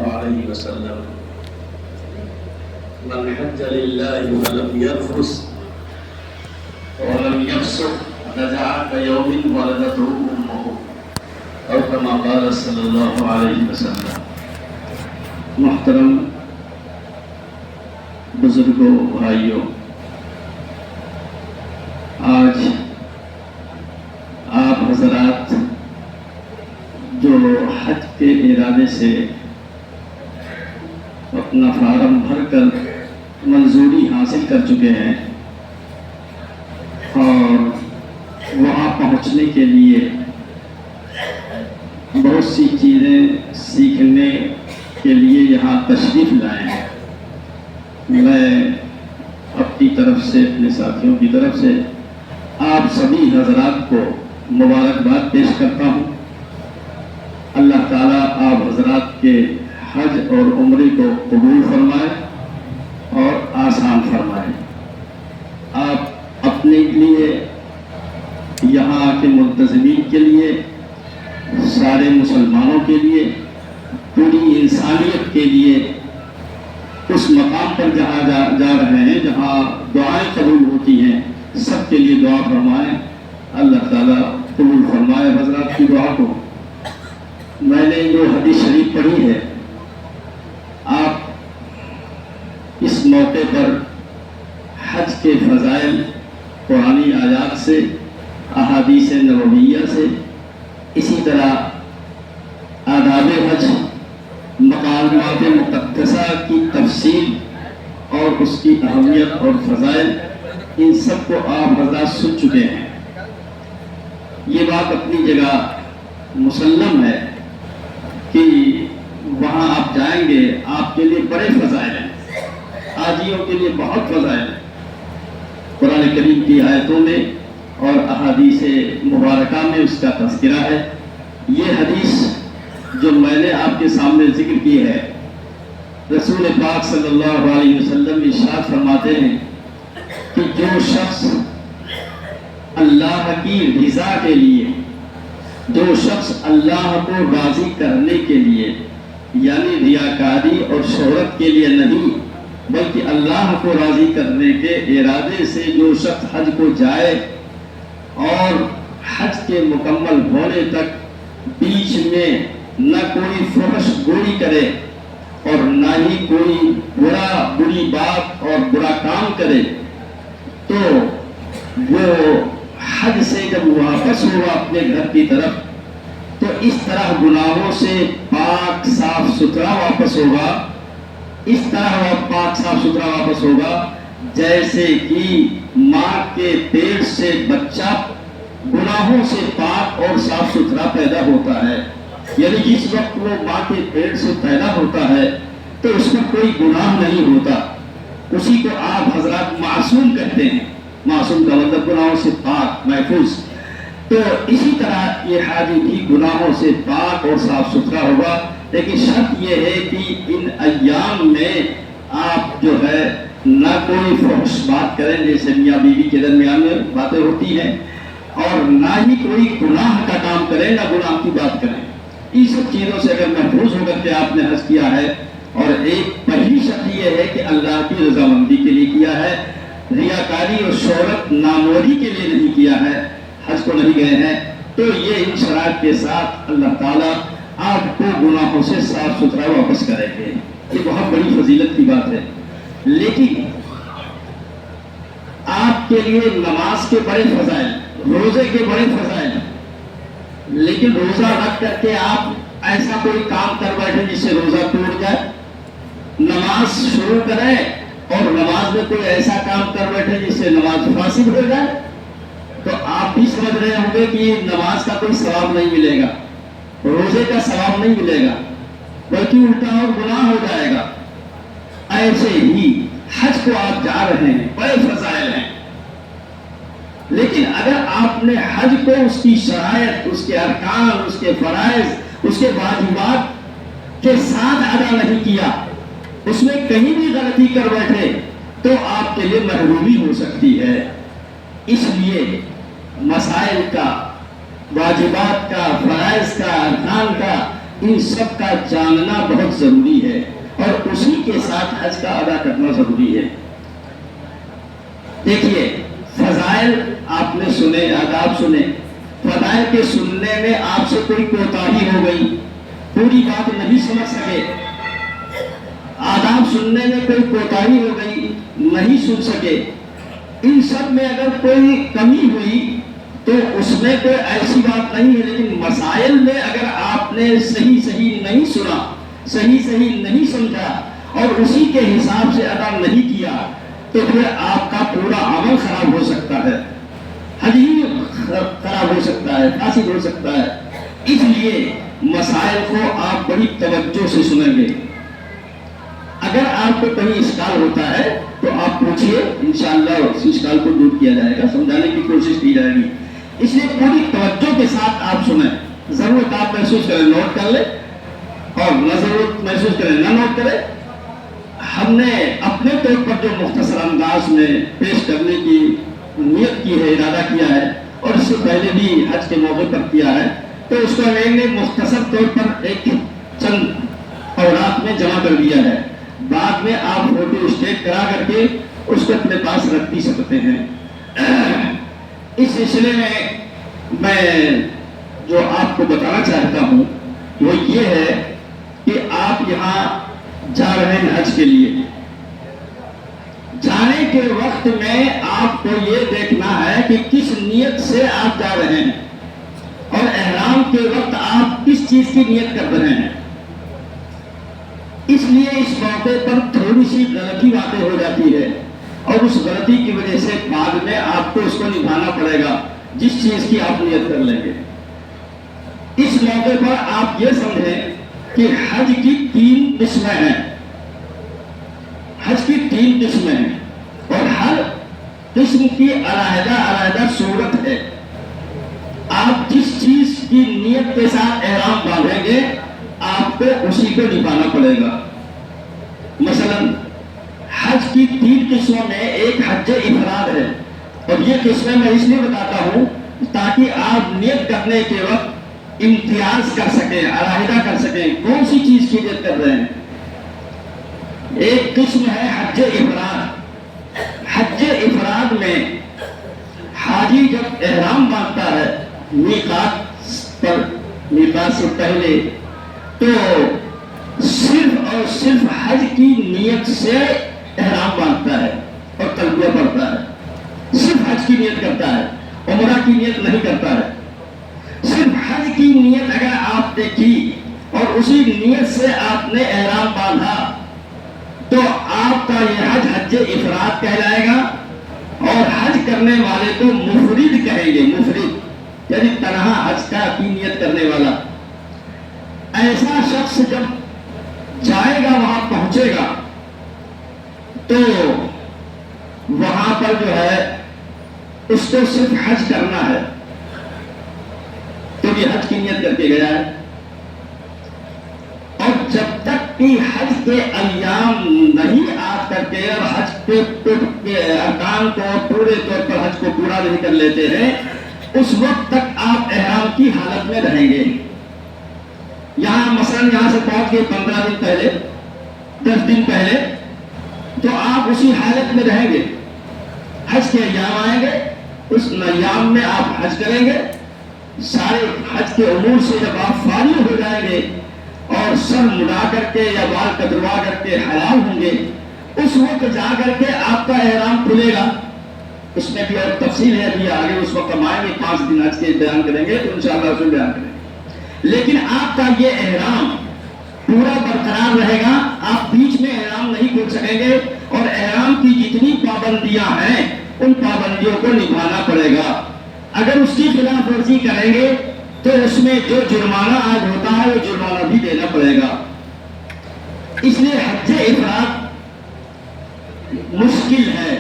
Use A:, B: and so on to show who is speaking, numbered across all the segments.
A: الله عليه وسلم من حج لله ولم يرفث ولم يفسق رجع كيوم ولدته أمه أو كما قال صلی اللہ علیہ وسلم۔ محترم بزرگوں، بھائیوں، آج آپ حضرات جو حج کے ارادے سے اپنا فارم بھر کر منظوری حاصل کر چکے ہیں اور وہاں پہنچنے کے لیے بہت سی چیزیں سیکھنے کے لیے یہاں تشریف لائے ہیں، میں اپنی طرف سے، اپنے ساتھیوں کی طرف سے آپ سبھی حضرات کو مبارکباد پیش کرتا ہوں۔ اللہ تعالیٰ آپ حضرات کے حج اور عمرے کو قبول فرمائے اور آسان فرمائے۔ آپ اپنے لیے، یہاں کے منتظمین کے لیے، سارے مسلمانوں کے لیے، پوری انسانیت کے لیے اس مقام پر جہاں جا رہے ہیں جہاں دعائیں قبول ہوتی ہیں، سب کے لیے دعا فرمائیں۔ اللہ تعالیٰ قبول فرمائے حضرات کی دعا کو۔ میں نے جو حدیث شریف پڑھی ہے، آپ اس موقع پر حج کے فضائل قرآنی آیات سے، احادیث نبویہ سے، اسی طرح آداب حج، مقامات مقدسہ کی تفصیل اور اس کی اہمیت اور فضائل، ان سب کو آپ حضرات سن چکے ہیں۔ یہ بات اپنی جگہ مسلم ہے کہ وہاں آپ جائیں گے، آپ کے لیے بڑے فضائل ہیں، حاجیوں کے لیے بہت فضائل ہیں۔ قرآن کریم کی آیتوں میں اور احادیث مبارکہ میں اس کا تذکرہ ہے۔ یہ حدیث جو میں نے آپ کے سامنے ذکر کی ہے، رسول پاک صلی اللہ علیہ وسلم ارشاد فرماتے ہیں کہ جو شخص اللہ کی رضا کے لیے، جو شخص اللہ کو راضی کرنے کے لیے، یعنی ریاکاری اور شہرت کے لیے نہیں بلکہ اللہ کو راضی کرنے کے ارادے سے جو شخص حج کو جائے اور حج کے مکمل ہونے تک بیچ میں نہ کوئی فحش گوئی کرے اور نہ ہی کوئی بری بات اور برا کام کرے، تو وہ حج سے جب واپس ہوا اپنے گھر کی طرف تو اس طرح گناہوں سے پاک صاف ستھرا واپس ہوگا، اس طرح وہ پاک صاف ستھرا واپس ہوگا جیسے کہ ماں کے پیٹ سے بچہ گناہوں سے پاک اور صاف ستھرا پیدا ہوتا ہے۔ یعنی جس وقت وہ ماں کے پیٹ سے پیدا ہوتا ہے تو اس میں کوئی گناہ نہیں ہوتا، اسی کو آپ حضرات معصوم کہتے ہیں۔ معصوم کا مطلب گناہوں سے پاک، محفوظ۔ تو اسی طرح یہ حاجی بھی گناہوں سے پاک اور صاف ستھرا ہوگا، لیکن شرط یہ ہے کہ ان ایام میں آپ جو ہے نہ کوئی فحش بات کریں، جیسے میاں بیوی کے درمیان میں باتیں ہوتی ہیں، اور نہ ہی کوئی گناہ کا کام کریں، نہ گناہ کی بات کریں۔ ان سب چیزوں سے اگر محفوظ ہو کر کے آپ نے حج کیا ہے، اور ایک پہلی شرط یہ ہے کہ اللہ کی رضامندی کے لیے کیا ہے، ریاکاری اور شہرت ناموری کے لیے نہیں کیا ہے، حج کو نہیں گئے ہیں، تو یہ ان شرائط کے ساتھ اللہ تعالیٰ آپ کو گناہوں سے صاف ستھرا واپس کریں گے۔ یہ بہت بڑی فضیلت کی بات ہے۔ لیکن آپ کے لیے نماز کے بڑے فضائل، روزے کے بڑے فضائل، لیکن روزہ رکھ کر کے آپ ایسا کوئی کام کر بیٹھے جس سے روزہ ٹوٹ جائے، نماز شروع کریں اور نماز میں کوئی ایسا کام کر بیٹھے جس سے نماز فاسد ہو جائے، تو آپ بھی سمجھ رہے ہوں گے کہ نماز کا کوئی ثواب نہیں ملے گا، روزے کا ثواب نہیں ملے گا، بلکہ الٹا اور گناہ ہو جائے گا۔ ایسے ہی حج کو آپ جا رہے ہیں، بڑے فضائل ہیں، لیکن اگر آپ نے حج کو اس کی شرائط، اس کے ارکان، اس کے فرائض، اس کے واجبات کے ساتھ ادا نہیں کیا، اس میں کہیں بھی غلطی کر بیٹھے تو آپ کے لیے محرومی ہو سکتی ہے۔ اس لیے مسائل کا، واجبات کا، فرائض کا، ارکان کا ان سب کا جاننا بہت ضروری ہے اور اسی کے ساتھ حج کا ادا کرنا ضروری ہے۔ دیکھیے فضائل آپ نے سنے، آداب سنے، فضائل کے سننے میں آپ سے کوئی کوتاہی ہو گئی، پوری بات نہیں سمجھ سکے، آداب سننے میں کوئی کوتاہی ہو گئی، نہیں سن سکے، ان سب میں اگر کوئی کمی ہوئی تو اس میں کوئی ایسی بات نہیں ہے، لیکن مسائل میں اگر آپ نے صحیح نہیں سنا، صحیح نہیں سمجھا اور اسی کے حساب سے ادا نہیں کیا تو پھر آپ کا پورا عمل خراب ہو سکتا ہے، حج ہی خراب ہو سکتا ہے، فاسد ہو سکتا ہے۔ اس لیے مسائل کو آپ بڑی توجہ سے سنیں گے۔ اگر آپ کو کہیں اشکال ہوتا ہے تو آپ پوچھئے، انشاءاللہ اس اشکال کو دور کیا جائے گا، سمجھانے کی کوشش کی جائے گی۔ اس لیے پوری توجہ کے ساتھ آپ سنیں، ضرورت آپ محسوس کریں نوٹ کر لیں اور نہ ضرورت محسوس کریں نہ نوٹ کریں۔ ہم نے اپنے طور پر جو مختصر انداز میں پیش کرنے کی نیت کی ہے، ارادہ کیا ہے اور اس سے پہلے بھی حج کے موقع پر کیا ہے، تو اس کو میں نے مختصر طور پر ایک چند اوراق میں جمع کر دیا ہے، بعد میں آپ فوٹو اسٹیٹ کرا کر کے اس کو اپنے پاس رکھ بھی سکتے ہیں۔ اس سلسلے میں جو آپ کو بتانا چاہتا ہوں وہ یہ ہے کہ آپ یہاں جا رہے ہیں حج کے لیے، جانے کے وقت میں آپ کو یہ دیکھنا ہے کہ کس نیت سے آپ جا رہے ہیں اور احرام کے وقت آپ کس چیز کی نیت کر رہے ہیں۔ اس لیے اس موقع پر تھوڑی سی غلطی واقع ہو جاتی ہے اور اس غلطی کی وجہ سے بعد میں آپ کو اس کو نبھانا پڑے گا جس چیز کی آپ نیت کر لیں گے۔ اس موقع پر آپ یہ سمجھیں کہ حج کی 3 قسمیں ہیں، حج کی 3 قسمیں ہیں اور ہر قسم کی علیحدہ صورت ہے۔ آپ جس چیز کی نیت کے ساتھ احرام باندھیں گے آپ کو اسی کو نبھانا پڑے گا۔ مثلا حج کی 3 قسموں میں ایک حج افراد ہے اور یہ قسمیں میں اس لیے بتاتا ہوں تاکہ آپ نیت کرنے کے وقت امتیاز کر سکیں، علیحدہ کر سکیں کون سی چیز کی نیت کر رہے ہیں۔ ایک قسم ہے حج افراد۔ حج افراد میں حاجی جب احرام باندھتا ہے میقات سے پہلے تو صرف اور صرف حج کی نیت سے احرام باندھتا ہے اور تلبیہ پڑھتا ہے، صرف حج کی نیت کرتا ہے، عمرہ کی نیت نہیں کرتا ہے۔ صرف حج کی نیت اگر آپ نے کی اور اسی نیت سے آپ نے احرام باندھا تو آپ کا یہ حج حج افراد کہلائے گا اور حج کرنے والے کو مفرد کہیں گے، مفرد یعنی تنہا حج کا کی نیت کرنے والا۔ ایسا شخص جب جائے گا وہاں پہنچے گا تو وہاں پر جو ہے اس کو صرف حج کرنا ہے، تو یہ حج کی نیت کر کے گیا ہے اور جب تک کہ حج کے ایام نہیں آ کر کے اور حج کے ارکان کو پورے طور پر حج کو پورا نہیں کر لیتے ہیں اس وقت تک آپ احرام کی حالت میں رہیں گے۔ یہاں مثلا یہاں سے پہنچ گئے 15 دن پہلے، 10 دن پہلے، تو آپ اسی حالت میں رہیں گے۔ حج کے ایام آئیں گے، اس ایام میں آپ حج کریں گے، سارے حج کے امور سے جب آپ فارغ ہو جائیں گے اور سر مڑا کر کے یا بال کتروا کر کے حلال ہوں گے، اس وقت جا کر کے آپ کا احرام کھلے گا۔ اس میں بھی اور تفصیل ہے، ابھی آگے اس وقت ہم آئیں گے، 5 دن حج کے بیان کریں گے تو انشاءاللہ اس میں بیان کریں گے۔ لیکن آپ کا یہ احرام پورا برقرار رہے گا، آپ بیچ میں احرام نہیں کھول سکیں گے اور احرام کی جتنی پابندیاں ہیں ان پابندیوں کو نبھانا پڑے گا۔ اگر اس کی خلاف ورزی کریں گے تو اس میں جو جرمانہ آج ہوتا ہے وہ جرمانہ بھی دینا پڑے گا۔ اس لیے حج افراد مشکل ہے۔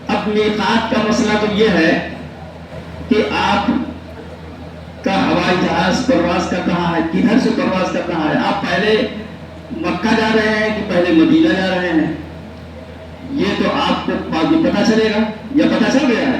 A: اب میقات کا مسئلہ تو یہ ہے کہ آپ کا ہوائی جہاز پرواز کا کہاں ہے، کدھر سے پرواز کا کہاں ہے، آپ پہلے مکہ جا رہے ہیں کہ پہلے مدینہ جا رہے ہیں، یہ تو آپ کو بعد میں پتہ چلے گا یا پتہ چل گیا ہے۔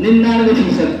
A: 99%,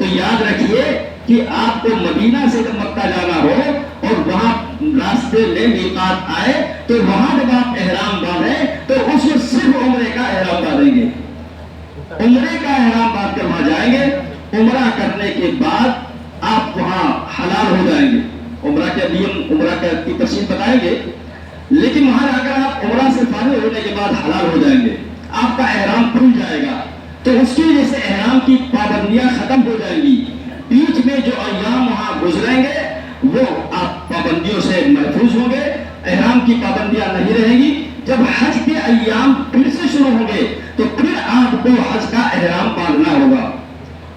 A: تو یاد رکھیے کہ آپ کو مدینہ سے جب مکہ جانا ہو اور وہاں راستے میں میقات آئے تو وہاں جب آپ احرام باندھیں تو اس میں صرف عمرے کا احرام باندھیں گے، عمرے کا احرام باندھ کر وہاں جائیں گے. عمرہ کرنے کے بعد آپ وہاں حلال ہو جائیں گے. عمرہ کے ابھی ہم عمرہ کی تفصیل بتائیں گے، لیکن وہاں جا کر آپ عمرہ سے فارغ ہونے کے بعد حلال ہو جائیں گے، آپ کا احرام کھل جائے گا. تو اس کی وجہ سے احرام کی پابندیاں ختم ہو جائیں گی. بیچ میں جو ایام وہاں گزریں گے وہ آپ پابندیوں سے محفوظ ہوں گے، احرام کی پابندیاں نہیں رہیں گی. جب حج کے ایام پھر سے شروع ہوں گے تو پھر آپ کو حج کا احرام باندھنا ہوگا.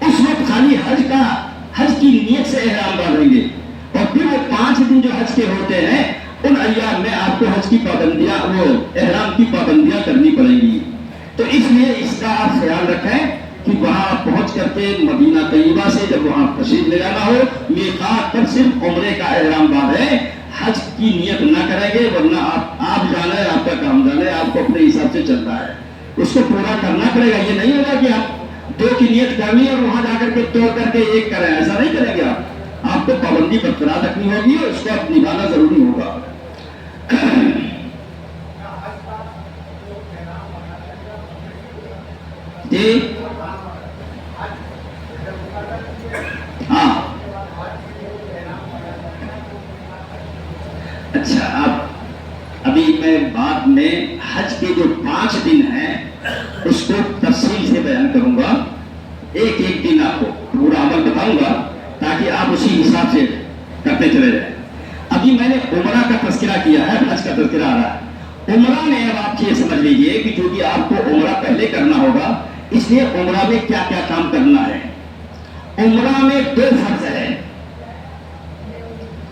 A: اس وقت خالی حج کی نیت سے احرام باندھیں گے، اور پھر وہ 5 دن جو حج کے ہوتے ہیں ان ایام میں آپ کو حج کی پابندیاں وہ احرام کی پابندیاں کرنی پڑیں گی. تو اس لیے اس کا آپ خیال رکھیں کہ وہاں پہنچ کر کے مدینہ طیبہ سے جب وہاں تشریف لے جانا ہو میقات پر صرف عمرے کا احرام باندھیں، حج کی نیت نہ کریں گے، ورنہ آپ جانا ہے، آپ کا کام جانا ہے، آپ کو اپنے حساب سے چلنا ہے، اس کو پورا کرنا پڑے گا. یہ نہیں ہوگا کہ آپ 2 کی نیت کرنی اور وہاں جا کر کے توڑ کر کے 1 کریں، ایسا نہیں کریں گے. آپ کو پابندی برقرار رکھنی ہوگی اور اس کو آپ نبھانا ضروری ہوگا. جی ہاں اچھا، ابھی میں بعد میں حج کے جو 5 دن ہیں اس کو تفصیل سے بیان کروں گا. ایک دن آپ کو پورا عمل بتاؤں گا تاکہ آپ اسی حساب سے کرتے چلے جائیں. ابھی میں نے عمرہ کا تذکرہ کیا ہے، حج کا تذکرہ آ رہا ہے. عمرہ میں اب آپ یہ سمجھ لیجئے کہ جو بھی آپ کو عمرہ پہلے کرنا ہوگا، اس لیے عمرہ میں کیا کیا کام کرنا ہے. عمرہ میں 2 فرض ہے،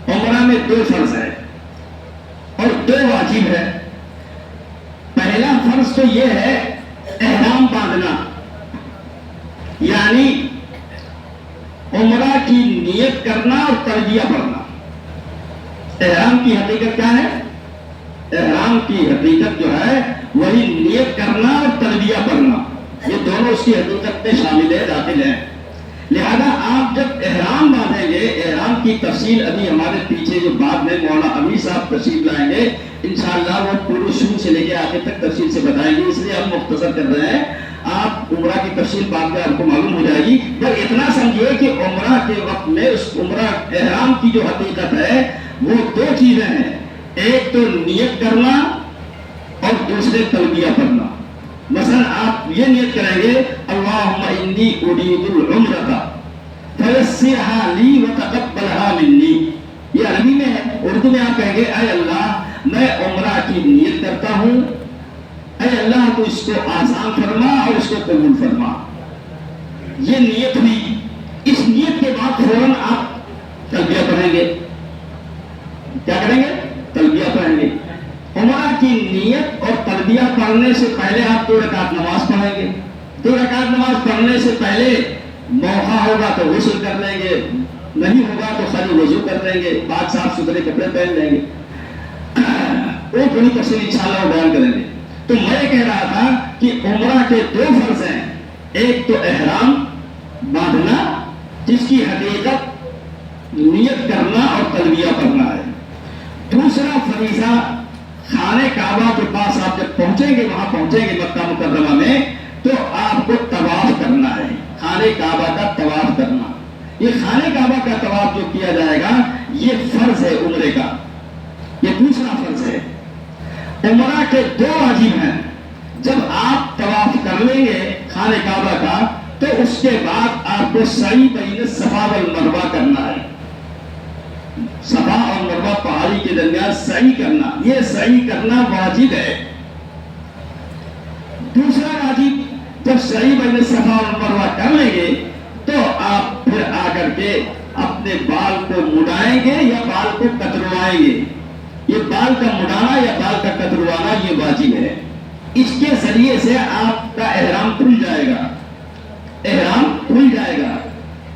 A: عمرہ میں 2 فرض ہے اور 2 واجب ہے. پہلا فرض تو یہ ہے احرام باندھنا، یعنی عمرہ کی نیت کرنا اور تلبیہ پڑھنا. احرام کی حقیقت کیا ہے؟ احرام کی حقیقت جو ہے وہی نیت کرنا اور تلبیہ پڑھنا، یہ دونوں اس کی حقیقت میں شامل ہے، داخل ہیں. لہذا آپ جب احرام باندھیں گے، احرام کی تفصیل ابھی ہمارے پیچھے جو بعد میں مولانا امیر صاحب تشریف لائیں گے انشاءاللہ وہ پورے شروع سے لے کے آخر تک تفصیل سے بتائیں گے، اس لیے ہم مختصر کر رہے ہیں. آپ عمرہ کی تفصیل بعد میں آپ کو معلوم ہو جائے گی. پر اتنا سمجھیے کہ عمرہ کے وقت میں اس عمرہ احرام کی جو حقیقت ہے وہ 2 چیزیں ہیں، ایک تو نیت کرنا اور دوسرے تلبیہ پڑھنا. مثلا آپ یہ نیت کریں گے اللہم انی ارید العمرۃ فیسرھا لی وتقبلھا منی. یہ عربی میں ہے، اردو میں آپ کہیں گے اے اللہ میں عمرہ کی نیت کرتا ہوں، اے اللہ تو اس کو آسان فرما اور اس کو قبول فرما. یہ نیت ہوئی. اس نیت کے بعد فوراً آپ تلبیہ پڑھیں گے. کیا کریں گے؟ تلبیہ پڑھیں گے. عمرہ کی نیت اور تلبیہ پڑھنے سے پہلے آپ 2 رکعت نماز پڑھیں گے. 2 رکعت نماز پڑھنے سے پہلے موقع ہوگا تو غسل کر لیں گے، نہیں ہوگا تو خالی وضو کر لیں گے، پاک صاف ستھرے کپڑے پہن لیں گے. وہ تھوڑی تفصیل انشاءاللہ بیان کریں گے. تو میں کہہ رہا تھا کہ عمرہ کے 2 فرض ہیں، ایک تو احرام باندھنا جس کی حقیقت نیت کرنا اور تلبیہ پڑھنا ہے. دوسرا فریضہ خانہ کعبہ کے پاس آپ جب پہنچیں گے، وہاں پہنچیں گے مکہ مکرمہ میں، تو آپ کو طواف کرنا ہے، خانہ کعبہ کا طواف کرنا. یہ خانہ کعبہ کا طواف جو کیا جائے گا یہ فرض ہے عمرے کا، یہ دوسرا فرض ہے. عمرہ کے 2 واجب ہیں. جب آپ طواف کر لیں گے خانہ کعبہ کا تو اس کے بعد آپ کو سعی بین الصفا والمروہ کرنا ہے. صفا اور مروہ پہاڑی کے درمیان سعی کرنا، یہ سعی کرنا واجب ہے. دوسرا واجب جب سعی بین الصفا والمروہ کر لیں گے تو آپ پھر آ کر کے اپنے بال کو مڈائیں گے یا بال کو کتروائیں گے. یہ بال کا مڈانا یا بال کا کتروانا یہ واجب ہے. اس کے ذریعے سے آپ کا احرام کھل جائے گا، احرام کھل جائے گا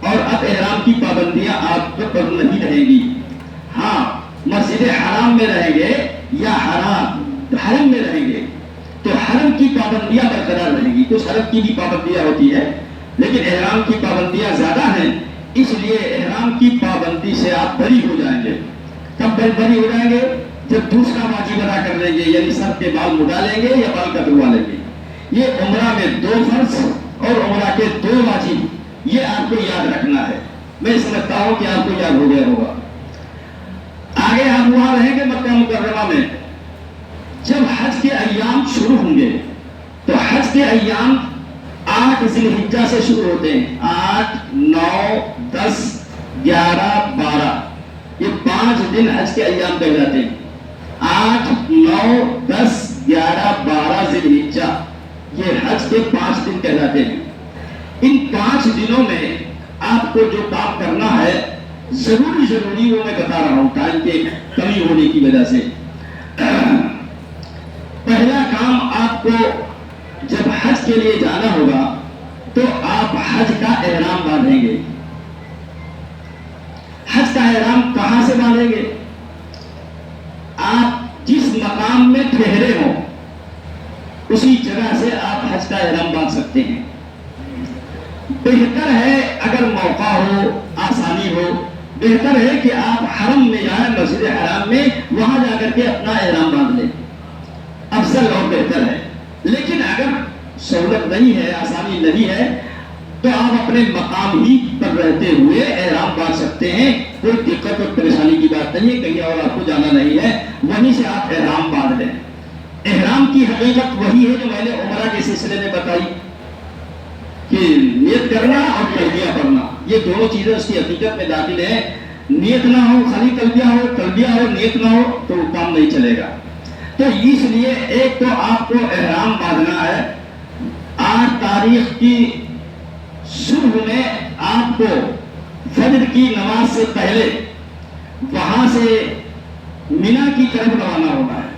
A: اور اب احرام کی پابندیاں آپ پر نہیں رہیں گی. ہاں مسجد حرام میں رہیں گے یا حرم میں رہیں گے تو حرم کی پابندیاں برقرار رہیں گی. کچھ حرم کی بھی پابندیاں ہوتی ہے لیکن احرام کی پابندیاں زیادہ ہیں، اس لیے احرام کی پابندی سے آپ بری ہو جائیں گے۔ کب بری ہو جائیں گے؟ جب دوسرا واجب ادا کر لیں گے، یعنی سر کے بال مڈا لیں گے یا بال کٹوا لیں گے۔ یہ عمرہ میں 2 فرض اور عمرہ کے 2 واجب، یہ آپ کو یاد رکھنا ہے۔ میں سمجھتا ہوں کہ آپ کو یاد ہو گیا ہوگا۔ آگے آپ وہاں رہیں گے مکہ مکرمہ میں، جب حج کے ایام شروع ہوں گے تو حج کے ایام 8 ذی الحجہ سے شروع ہوتے ہیں۔ 8، 9، 10، 11، 12، یہ 5 دن حج کے ایام کہلاتے ہیں۔ 8، 9، 10، 11، 12 ذی الحجہ، یہ حج کے 5 دن کہلاتے ہیں۔ ان 5 دنوں میں آپ کو جو کام کرنا ہے ضروری وہ میں بتا رہا ہوں ٹائم کی کمی ہونے کی وجہ سے۔ پہلا کام، آپ کو جب حج کے لیے جانا ہوگا تو آپ حج کا احرام باندھیں گے۔ حج کا احرام کہاں سے باندھیں گے؟ آپ جس مقام میں ٹھہرے ہوں اسی جگہ سے آپ حج کا احرام باندھ سکتے ہیں۔ بہتر ہے اگر موقع ہو، آسانی ہو، بہتر ہے کہ آپ حرم میں جائیں، مسجد حرام میں، وہاں جا کر کے اپنا احرام باندھ لیں، افضل اور بہتر ہے۔ لیکن اگر سہولت نہیں ہے، آسانی نہیں ہے، تو آپ اپنے مقام ہی پر رہتے ہوئے احرام باندھ سکتے ہیں۔ کوئی دقت اور پریشانی کی بات نہیں ہے، کہیں اور آپ کو جانا نہیں ہے، وہیں سے آپ احرام باندھ لیں۔ احرام کی حقیقت وہی ہے جو میں نے عمرہ کے سلسلے میں بتائی کہ نیت کرنا اور تلبیہ پڑھنا، یہ دونوں چیزیں اس کی حقیقت میں داخل ہیں۔ نیت نہ ہو، خالی تلبیہ ہو، نیت نہ ہو تو کام نہیں چلے گا۔ تو اس لیے ایک تو آپ کو احرام باندھنا ہے۔ 8 تاریخ کی صبح میں آپ کو فجر کی نماز سے پہلے وہاں سے مینا کی طرف روانہ ہونا ہے۔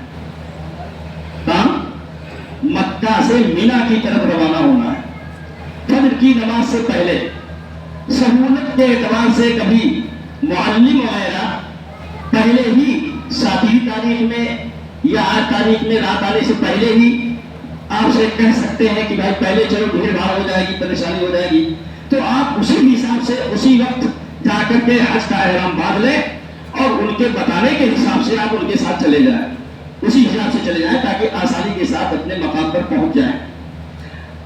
A: مکہ سے مینا کی طرف روانہ ہونا ہے فجر کی نماز سے پہلے۔ سہولت کے اعتبار سے کبھی معلم وغیرہ پہلے ہی 7 تاریخ میں یا 8 تاریخ میں رات آنے سے پہلے ہی آپ سے کہہ سکتے ہیں کہ بھائی پہلے چلو، بھیڑ بھاڑ ہو جائے گی، پریشانی ہو جائے گی، تو آپ اسی حساب سے اسی وقت جا کر کے حج کا احرام باندھ لیں اور ان کے بتانے کے حساب سے آپ ان کے ساتھ چلے جائیں، اسی حساب سے چلے جائیں تاکہ آسانی کے ساتھ اپنے مقام پر پہنچ جائیں۔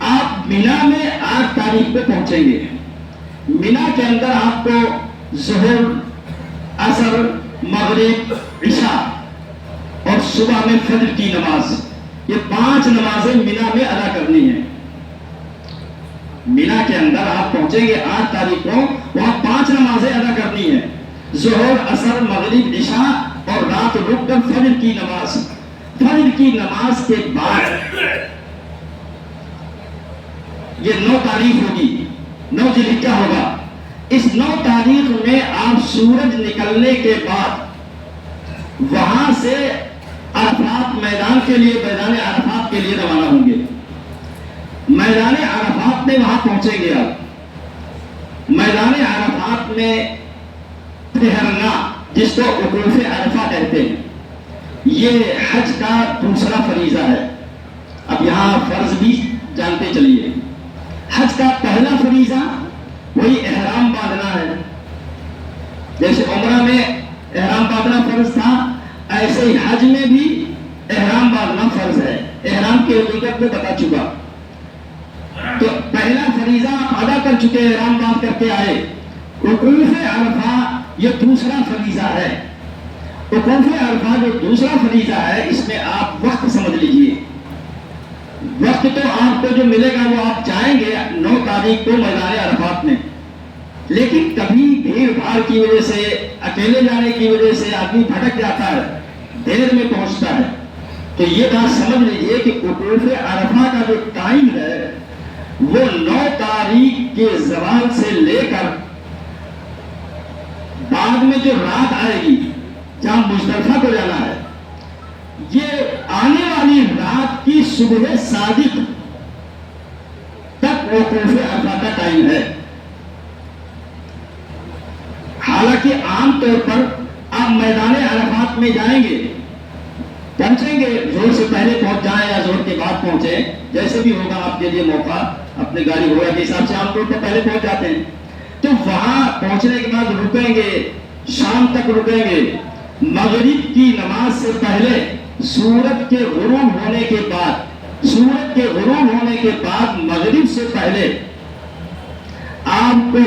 A: آپ مینا میں 8 تاریخ پہ پہنچیں گے۔ مینا کے اندر آپ کو ظہر، عصر، مغرب، عشاء اور صبح میں فجر کی نماز، یہ 5 نمازیں مینا میں ادا کرنی ہیں۔ مینا کے اندر آپ پہنچیں گے 8 تاریخ کو، وہاں 5 نمازیں ادا کرنی ہیں، ظہر، عصر، مغرب، عشاء اور رات رک کر فجر کی نماز۔ فجر کی نماز کے بعد یہ 9 تاریخ ہوگی، 9 ذی الحجہ ہوگا۔ اس 9 تاریخ میں آپ سورج نکلنے کے بعد وہاں سے عرفات میدان کے لیے، میدان عرفات کے لیے روانہ ہوں گے۔ میدان عرفات میں وہاں پہنچیں گے آپ۔ میدان عرفات میں ٹھہرنا، جس کو وقوف عرفہ کہتے ہیں، یہ حج کا دوسرا فریضہ ہے۔ اب یہاں فرض بھی جانتے چلیے۔ حج کا پہلا فریضہ وہی احرام باندھنا ہے۔ جیسے عمرہ میں احرام باندھنا فرض تھا، ایسے ہی حج میں بھی احرام باندھنا فرض ہے۔ احرام کی حقیقت میں بتا چکا، تو پہلا فریضہ آپ ادا کر چکے، احرام باندھ کر کے آئے۔ وقوف عرفہ یہ دوسرا فریضہ ہے۔ وقوف عرفہ جو دوسرا فریضہ ہے، اس میں آپ وقت سمجھ لیجئے۔ وقت تو آپ کو جو ملے گا وہ آپ جائیں گے 9 تاریخ کو میدان عرفات میں، لیکن کبھی بھیڑ بھاڑ کی وجہ سے، اکیلے جانے کی وجہ سے آدمی بھٹک جاتا ہے، دیر میں پہنچتا ہے۔ تو یہ بات سمجھ لیجئے کہ وقوف عرفہ کا جو ٹائم ہے وہ 9 تاریخ کے زوال سے لے کر بعد میں جو رات آئے گی جہاں مزدلفہ کو جانا ہے، یہ آنے والی رات کی صبح صادق تک وقوف عرفہ کا ٹائم ہے۔ حالانکہ عام طور پر آپ میدان عرفات میں جائیں گے، پہنچیں گے، زور سے پہلے پہنچ جائیں یا زور کے بعد پہنچیں، جیسے بھی ہوگا آپ کے لیے موقع، اپنے گاڑی گھوڑا کے حساب سے عام طور پر پہلے پہنچ جاتے ہیں. تو وہاں پہنچنے کے بعد رکیں گے، شام تک رکیں گے. مغرب کی نماز سے پہلے سورج کے غروب ہونے کے بعد، سورج کے غروب ہونے کے بعد مغرب سے پہلے آپ کو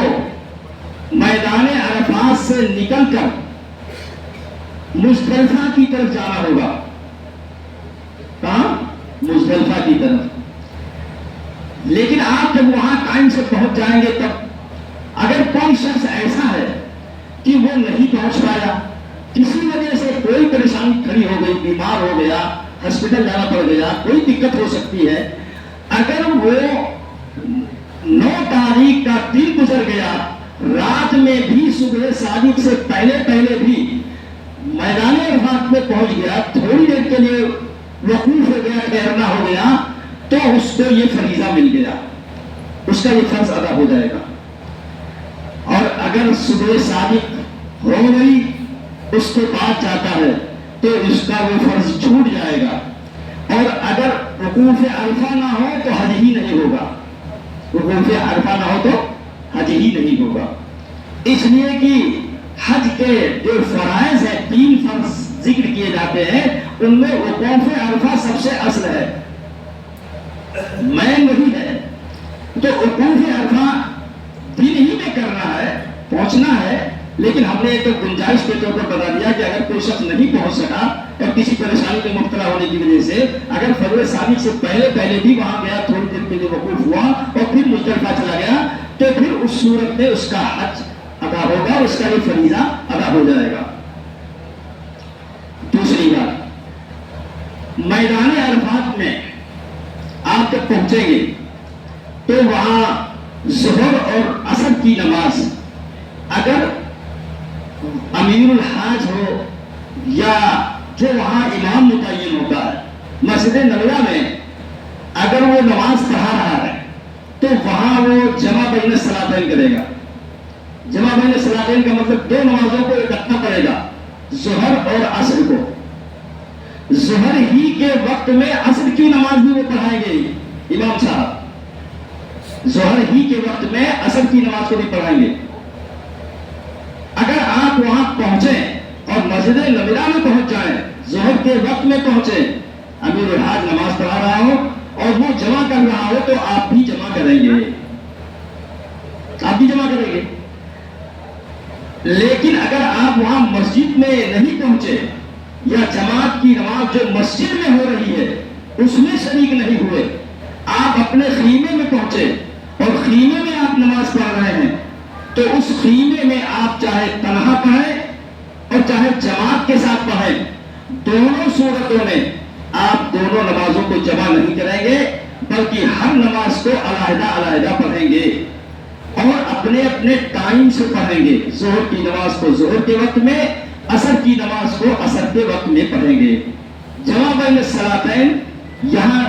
A: میدان عرفات سے نکل کر مزدلفہ کی طرف جانا ہوگا. کہاں؟ مزدلفہ کی طرف. لیکن آپ جب وہاں ٹائم سے پہنچ جائیں گے تب اگر کوئی شخص ایسا ہے کہ وہ نہیں پہنچ پایا، کسی وجہ سے کوئی پریشانی کھڑی ہو گئی، بیمار ہو گیا، ہاسپٹل جانا پڑ گیا، کوئی دقت ہو سکتی ہے، اگر وہ 9 تاریخ کا دن گزر گیا، رات میں بھی صبح صادق سے پہلے بھی میدان عرفات میں پہنچ گیا، تھوڑی دیر کے لیے وقوف ہو گیا، ٹھہرنا ہو گیا، تو اس کو یہ فریضہ مل گیا، اس کا یہ فرض ادا ہو جائے گا. اور اگر صبح صادق ہو گئی اس کے بعد جاتا ہے تو اس کا وہ فرض چھوٹ جائے گا. اور اگر وقوف عرفہ نہ ہو تو حج ہی نہیں ہوگا، وقوف عرفہ نہ ہو تو حج ہی نہیں ہوگا. اس لیے کہ حج کے جو فرائض ہیں، 3 فرض ذکر کیے جاتے ہیں، ان میں وقوف عرفہ سب سے اصل ہے، مین وہی ہے. تو وقوف عرفہ دن ہی میں کرنا ہے، پہنچنا ہے. لیکن ہم نے تو گنجائش کے طور پر بتا دیا کہ اگر کوئی شخص نہیں پہنچ سکا اور کسی پریشانی میں مبتلا ہونے کی وجہ سے اگر فجر صادق سے پہلے بھی وہاں گیا، تھوڑی دیر کے لیے وقوف ہوا اور پھر مزدلفہ چلا گیا، تو پھر اس صورت میں اس کا حج ادا ہوگا، اس کا یہ فریضہ ادا ہو جائے گا. دوسری بات، میدان عرفات میں آپ جب پہنچیں گے تو وہاں ظہر اور عصر کی نماز اگر امیر الحاج ہو یا جو وہاں امام متعین ہوتا ہے، مسجد نبوی میں اگر وہ نماز پڑھا رہا ہے تو وہاں وہ جمع بین الصلاتین کرے گا. جمع بین الصلاتین کا مطلب 2 نمازوں کو اکٹھا پڑھے گا، ظہر اور عصر کو. ظہر ہی کے وقت میں عصر کی نماز بھی وہ پڑھائیں گے امام صاحب، ظہر ہی کے وقت میں عصر کی نماز کو بھی پڑھائیں گے. اگر آپ وہاں پہنچیں اور مسجد نبوی میں پہنچ جائیں، ظہر کے وقت میں پہنچیں، امیر الحاج نماز پڑھا رہا ہو اور وہ جمع کر رہا ہو تو آپ بھی جمع کریں گے، آپ بھی جمع کریں گے. لیکن اگر آپ وہاں مسجد میں نہیں پہنچے یا جماعت کی نماز جو مسجد میں ہو رہی ہے اس میں شریک نہیں ہوئے، آپ اپنے خیمے میں پہنچے اور خیمے میں آپ نماز پڑھ رہے ہیں، تو اس خیمے میں آپ چاہے تنہا پڑھیں اور چاہے جماعت کے ساتھ پڑھیں، دونوں صورتوں میں آپ دونوں نمازوں کو جمع نہیں کریں گے، بلکہ ہر نماز کو علیحدہ پڑھیں گے اور اپنے اپنے ٹائم سے پڑھیں گے. ظہر کی نماز کو ظہر کے وقت میں، عصر کی نماز کو عصر کے وقت میں پڑھیں گے. جمع بین الصلاتین یہاں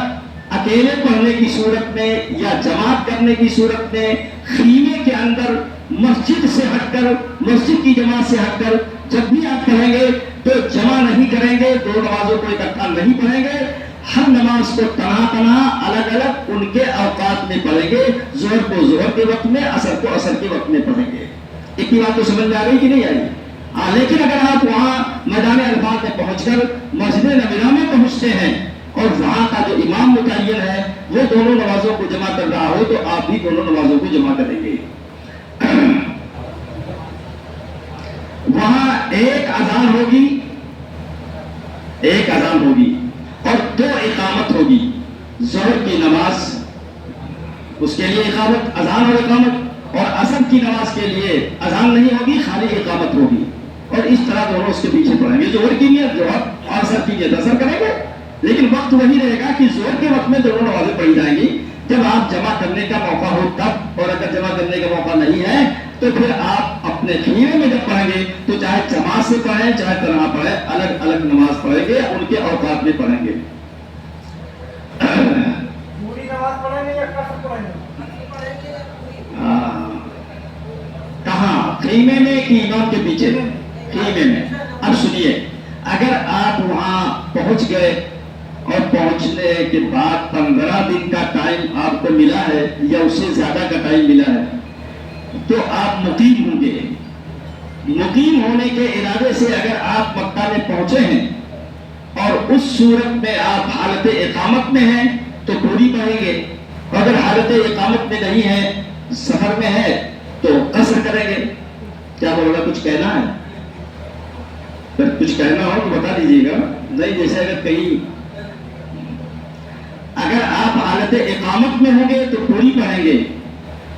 A: اکیلے پڑھنے کی صورت میں یا جماعت کرنے کی صورت میں خیمے کے اندر مسجد سے ہٹ کر، مسجد کی جماعت سے ہٹ کر جب بھی آپ پڑھیں گے تو جمع نہیں کریں گے، 2 نمازوں کو اکٹھا نہیں پڑھیں گے، ہر نماز کو تنہا الگ ان کے اوقات میں پڑھیں گے. ظہر کو ظہر کے وقت میں، عصر کو عصر کے وقت میں پڑھیں گے. اتنی بات تو سمجھ میں آ گئی کہ نہیں آئی؟ لیکن اگر آپ وہاں میدان عرفات میں پہنچ کر مسجد نبوی میں پہنچتے ہیں اور وہاں کا جو امام متعین ہے وہ دونوں نمازوں کو جمع کر رہا ہو تو آپ بھی دونوں نمازوں کو جمع کریں گے. وہاں ایک اذان ہوگی اور 2 اقامت ہوگی. ظہر کی نماز اس کے لیے اقامت، اذان اور اقامت، اور عصر کی نماز کے لیے اذان نہیں ہوگی، خالی اقامت ہوگی. اور اس طرح دونوں اس کے پیچھے پڑھیں گے. ظہر کی نیت ظہر اور عصر کی نیت عصر کریں گے، لیکن وقت وہی رہے گا کہ ظہر کے وقت میں دونوں نمازیں پڑھی جائیں گی. جب آپ جمع کرنے کا موقع ہو تب، اور اگر جمع کرنے کا موقع نہیں ہے تو پھر آپ اپنے خیمے میں جب پڑھیں گے تو چاہے جماعت سے پڑھیں چاہے تنہا پڑھیں، الگ نماز پڑھیں گے، ان کے اوقات میں پڑھیں گے.
B: پوری نماز پڑھیں گے یا قصر پڑھیں گے؟
A: کہاں؟ خیمے میں کہ امام کے پیچھے؟ خیمے میں. اب سنیے، اگر آپ وہاں پہنچ گئے اور پہنچنے کے بعد 15 دن کا ٹائم آپ کو ملا ہے یا اس سے زیادہ کا ٹائم ملا ہے تو آپ مقیم ہوں گے. مقیم ہونے کے ارادے سے اگر آپ مکہ میں پہنچے ہیں اور اس صورت میں آپ حالت اقامت میں ہیں تو پوری پڑھیں گے. اگر حالت اقامت میں نہیں ہے، سفر میں ہے، تو قصر کریں گے. کیا بولے گا؟ کچھ کہنا ہے؟ اگر کچھ کہنا ہو تو بتا دیجیے گا. نہیں، جیسے اگر کہیں اگر آپ حالت اقامت میں ہوں گے تو پوری پڑھیں گے،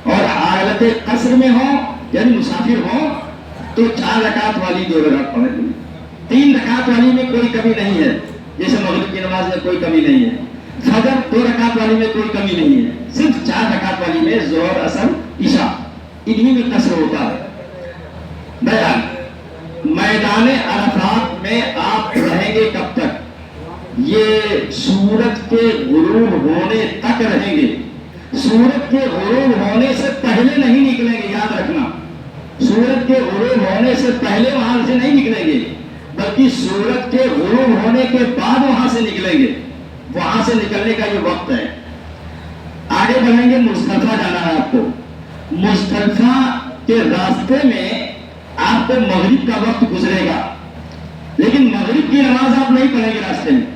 A: اور حالت قصر میں ہوں یعنی مسافر ہوں تو 4 رکعت والی 2 رکعت پڑھیں گے. 3 رکعت والی میں کوئی کمی نہیں ہے، جیسے مغرب کی نماز میں کوئی کمی نہیں ہے. فجر 2 رکعت والی میں کوئی کمی نہیں ہے، صرف 4 رکعت والی میں ظہر، عصر، عشاء، انہی میں قصر ہوتا ہے. بیان میدان عرفات میں آپ رہیں گے کب تک؟ یہ سورج کے غروب ہونے تک رہیں گے. سورج کے غروب ہونے سے پہلے نہیں نکلیں گے، یاد رکھنا. سورج کے غروب ہونے سے پہلے وہاں سے نہیں نکلیں گے، بلکہ سورج کے غروب ہونے کے بعد وہاں سے نکلیں گے. وہاں سے نکلنے کا یہ وقت ہے. آگے بڑھیں گے. مزدلفہ جانا ہے آپ کو. مزدلفہ کے راستے میں آپ کو مغرب کا وقت گزرے گا، لیکن مغرب کی نماز آپ نہیں پڑھیں گے راستے میں.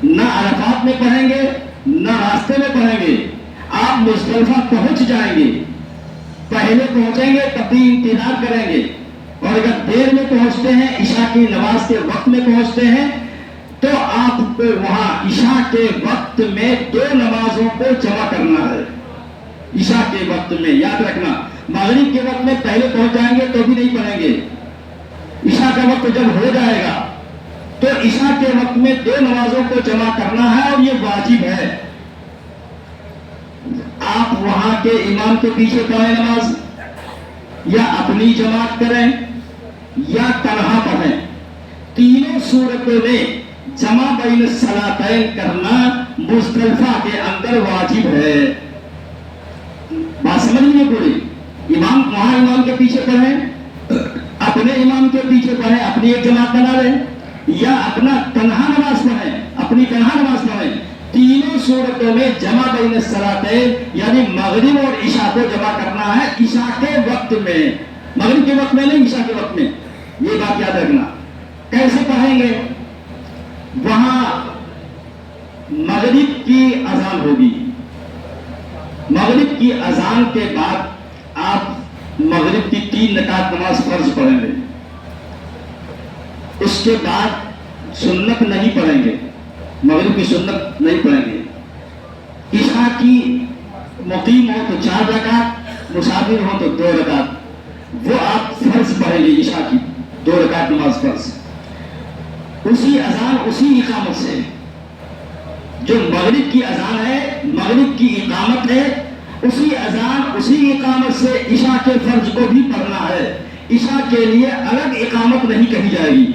A: نہ عرفات میں پڑھیں گے نہ راستے میں پڑھیں گے. آپ مزدلفہ پہنچ جائیں گے. پہلے پہنچیں گے تب بھی انتظار کریں گے، اور اگر دیر میں پہنچتے ہیں، عشاء کی نماز کے وقت میں پہنچتے ہیں، تو آپ کو وہاں عشاء کے وقت میں 2 نمازوں کو جمع کرنا ہے. عشاء کے وقت میں یاد رکھنا. مغرب کے وقت میں پہلے پہنچ جائیں گے تو بھی نہیں پڑھیں گے. عشاء کا وقت جب ہو جائے گا تو عشاء کے وقت میں 2 نمازوں کو جمع کرنا ہے، اور یہ واجب ہے. آپ وہاں کے امام کے پیچھے پڑھیں نماز، یا اپنی جماعت کریں یا تنہا پڑھیں. تینوں صورتوں میں جمع بین الصلاتین کرنا مزدلفہ کے اندر واجب ہے. بات سمجھ لیجیے پوری. امام وہاں امام کے پیچھے پڑھیں، اپنے امام کے پیچھے پڑھیں، اپنی ایک جماعت بنا لیں، یا اپنا تنہا نماز پڑھیں، اپنی تنہا نماز پڑھیں. تینوں صورتوں میں جمع بین الصلاتین یعنی مغرب اور عشاء کو جمع کرنا ہے عشاء کے وقت میں. مغرب کے وقت میں نہیں، عشاء کے وقت میں. یہ بات یاد رکھنا. کیسے پڑھیں گے؟ وہاں مغرب کی اذان ہوگی. مغرب کی اذان کے بعد آپ مغرب کی 3 رکعت نماز فرض پڑھیں گے. اس کے بعد سنت نہیں پڑھیں گے، مغرب کی سنت نہیں پڑھیں گے. عشاء کی مقیم ہو تو 4 رکعت، مسافر ہو تو 2 رکعت، وہ آپ فرض پڑھیں گے. عشاء کی 2 رکعت نماز فرض، اسی اذان اسی اقامت سے. جو مغرب کی اذان ہے، مغرب کی اقامت ہے، اسی اذان اسی اقامت سے عشاء کے فرض کو بھی پڑھنا ہے. عشاء کے لیے الگ اقامت نہیں کہی جائے گی.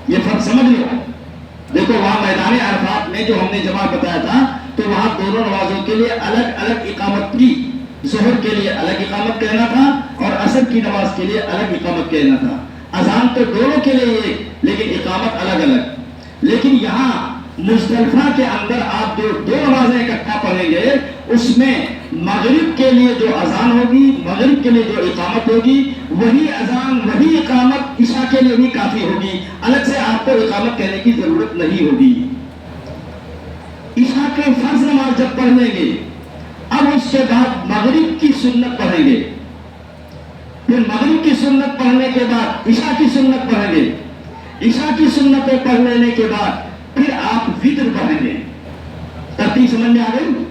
A: یہ فرق سمجھ لو. دیکھو وہاں میدان عرفات میں جو ہم نے جماعت بتایا تھا تو وہاں دونوں نمازوں کے لیے الگ الگ اقامت کی. ظہر کے لیے الگ اقامت کہنا تھا اور عصر کی نماز کے لیے الگ اقامت کہنا تھا. اذان تو دونوں کے لیے ایک، لیکن اقامت الگ الگ. لیکن یہاں مزدلفہ کے اندر آپ دو نمازیں اکٹھا پڑھیں گے. اس میں مغرب کے لیے جو اذان ہوگی، مغرب کے لیے جو اقامت ہوگی، وہی اذان وہی اقامت عشاء کے لیے بھی کافی ہوگی. الگ سے آپ کو اقامت کہنے کی ضرورت نہیں ہوگی. عشاء کے فرض نماز جب پڑھ لیں گے، اب اس کے بعد مغرب کی سنت پڑھیں گے. پھر مغرب کی سنت پڑھنے کے بعد عشاء کی سنت پڑھیں گے. عشاء کی سنتیں پڑھ لینے کے بعد پھر آپ وتر پڑھیں گے. ترتیب سمجھ میں آ گئی؟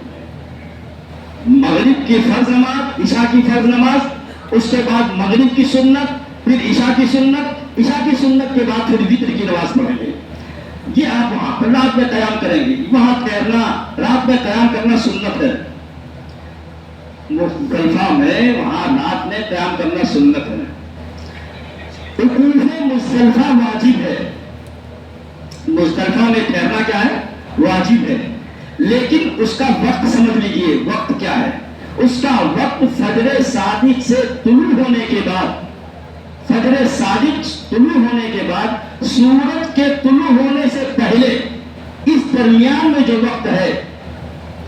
A: مغرب کی فرض نماز، عشاء کی فرض نماز، اس کے بعد مغرب کی سنت، پھر عشاء کی سنت، عشاء کی سنت کے بعد پھر وتر کی نماز پڑھیں گے. یہ آپ وہاں پر رات میں قیام کریں گے. وہاں ٹھہرنا، رات میں قیام کرنا سنت ہے. مزدلفہ میں وہاں رات میں قیام کرنا سنت ہے. مزدلفہ واجب ہے. مزدلفہ میں ٹھہرنا کیا ہے؟ واجب ہے. لیکن اس کا وقت سمجھ لیجیے. وقت کیا ہے؟ اس کا وقت فجر صادق سے طلوع ہونے کے بعد، فجر صادق طلوع ہونے کے بعد، سورج کے طلوع ہونے سے پہلے درمیان میں جو وقت ہے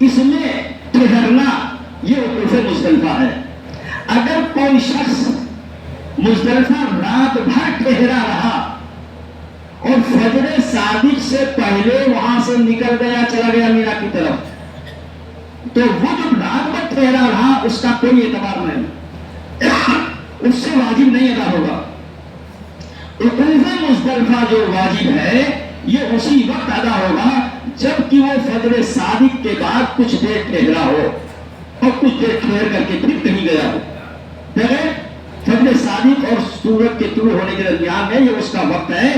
A: اس میں ٹھہرنا یہ وقوف مزدلفہ ہے. اگر کوئی شخص مزدلفہ رات بھر ٹھہرا رہا اور فجر صادق سے پہلے وہاں سے نکل گیا چلا گیا مینا کی طرف, تو وہ جو رات بھر ٹھہرا رہا اس کا کوئی اعتبار نہیں, اس سے واجب نہیں ادا ہوگا. وقوف مزدلفہ جو واجب ہے یہ اسی وقت ادا ہوگا جب کہ وہ فجر صادق کے بعد کچھ دیر ٹھہرا ہو اور کچھ دیر ٹھہر کر کے پھر کہیں گیا ہو. فجر صادق اور سورج کے طلوع ہونے کے درمیان میں یہ اس کا وقت ہے.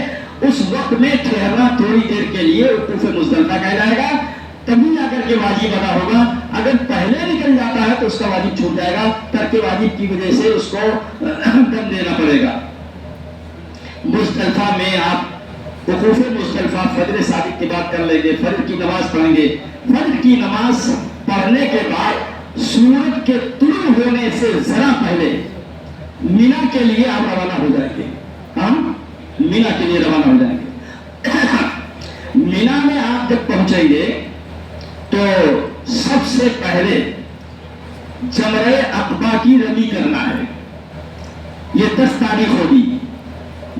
A: اس وقت میں ٹھہرنا تھوڑی دیر کے لیے وقوف مزدلفہ کہا جائے گا, تبھی آ کر کے واجب ادا ہوگا. اگر پہلے نکل جاتا ہے تو اس کا واجب چھوٹ جائے گا, ترک واجب کی وجہ سے اس کو دم دینا پڑے گا. مزدلفہ میں آپ وقوف مزدلفہ فجر صادق کی بات کر لیں گے, فجر کی نماز پڑھیں گے. فجر کی نماز پڑھنے کے بعد سورج کے طلوع ہونے سے ذرا پہلے مینا کے لیے آپ روانہ ہو جائیں گے. ہم مینا کے لیے روانہ ہو جائیں گے. مینا میں آپ جب پہنچیں گے تو سب سے پہلے جمرہ عقبہ کی رمی کرنا ہے. یہ 10 تاریخ ہوگی,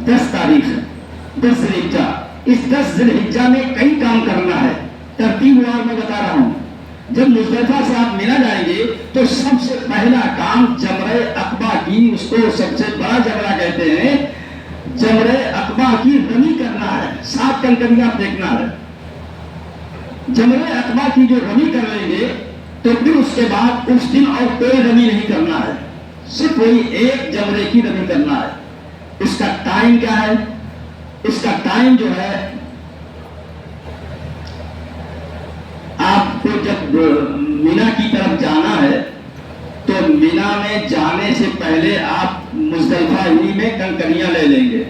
A: 10 تاریخ 10 ذی الحجہ. اس 10 ذی الحجہ میں کئی کام کرنا ہے, ترتیب وار میں بتا رہا ہوں. جب مزدلفہ سے آپ مینا جائیں گے تو سب سے پہلا کام جمرہ عقبہ کی, اس کو سب سے بڑا جمرہ کہتے ہیں, جمرہ عقبہ کی رمی کرنا ہے. 7 کنکریاں دیکھنا ہے. جمرہ عقبہ کی جو رمی کر لیں گے تو پھر اس کے بعد اس دن اور کوئی رمی نہیں کرنا ہے, صرف وہی ایک جمرے کی رمی کرنا ہے. اس کا ٹائم کیا ہے؟ اس کا ٹائم جو ہے, آپ کو جب مینا کی طرف جانا ہے تو مینا میں جانے سے پہلے آپ مزدلفہ ہی میں کنکریاں لے لیں گے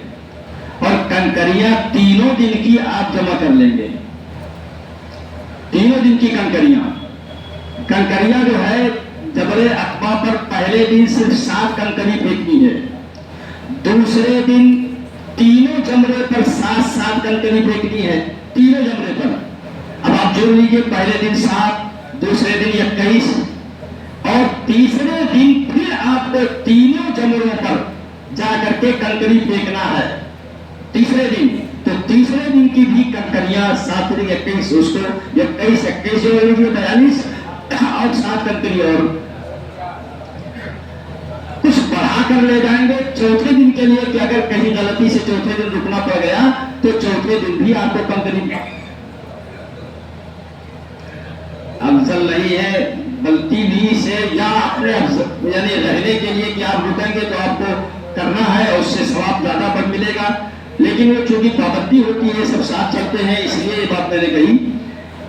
A: اور کنکریاں تینوں دن کی آپ جمع کر لیں گے. تینوں دن کی کنکریاں جو ہے جبل عقبہ پر پہلے دن صرف 7 کنکری پھینکنی ہے, دوسرے دن تینوں جمرے پر 7 کنکری پھینکنی ہے, تینوں جمرے پر. اب آپ جوڑ لیجیے, پہلے دن 7, دوسرے دن 21 اور تیسرے دن پھر آپ کو تینوں جمروں پر جا کر کے کنکری پھینکنا ہے. تیسرے دن تو تیسرے دن کی بھی کنکریاں 7 دن 21, اس کو 21 21 جو 42 اور 7 کنکری اور کچھ بڑھا کر لے جائیں گے چوتھے دن کے لیے کہ اگر کہیں غلطی سے چوتھے دن رکنا پڑ گیا تو چوتھے دن بھی آپ کو کنکری افضل نہیں ہے. غلطی بھی سے یا اپنے یعنی رہنے کے لیے کہ آپ رکیں گے تو آپ کو کرنا ہے اور اس سے ثواب زیادہ بڑھ ملے گا, لیکن وہ چونکہ پابندی ہوتی ہے سب ساتھ چلتے ہیں اس لیے یہ بات میں نے کہی.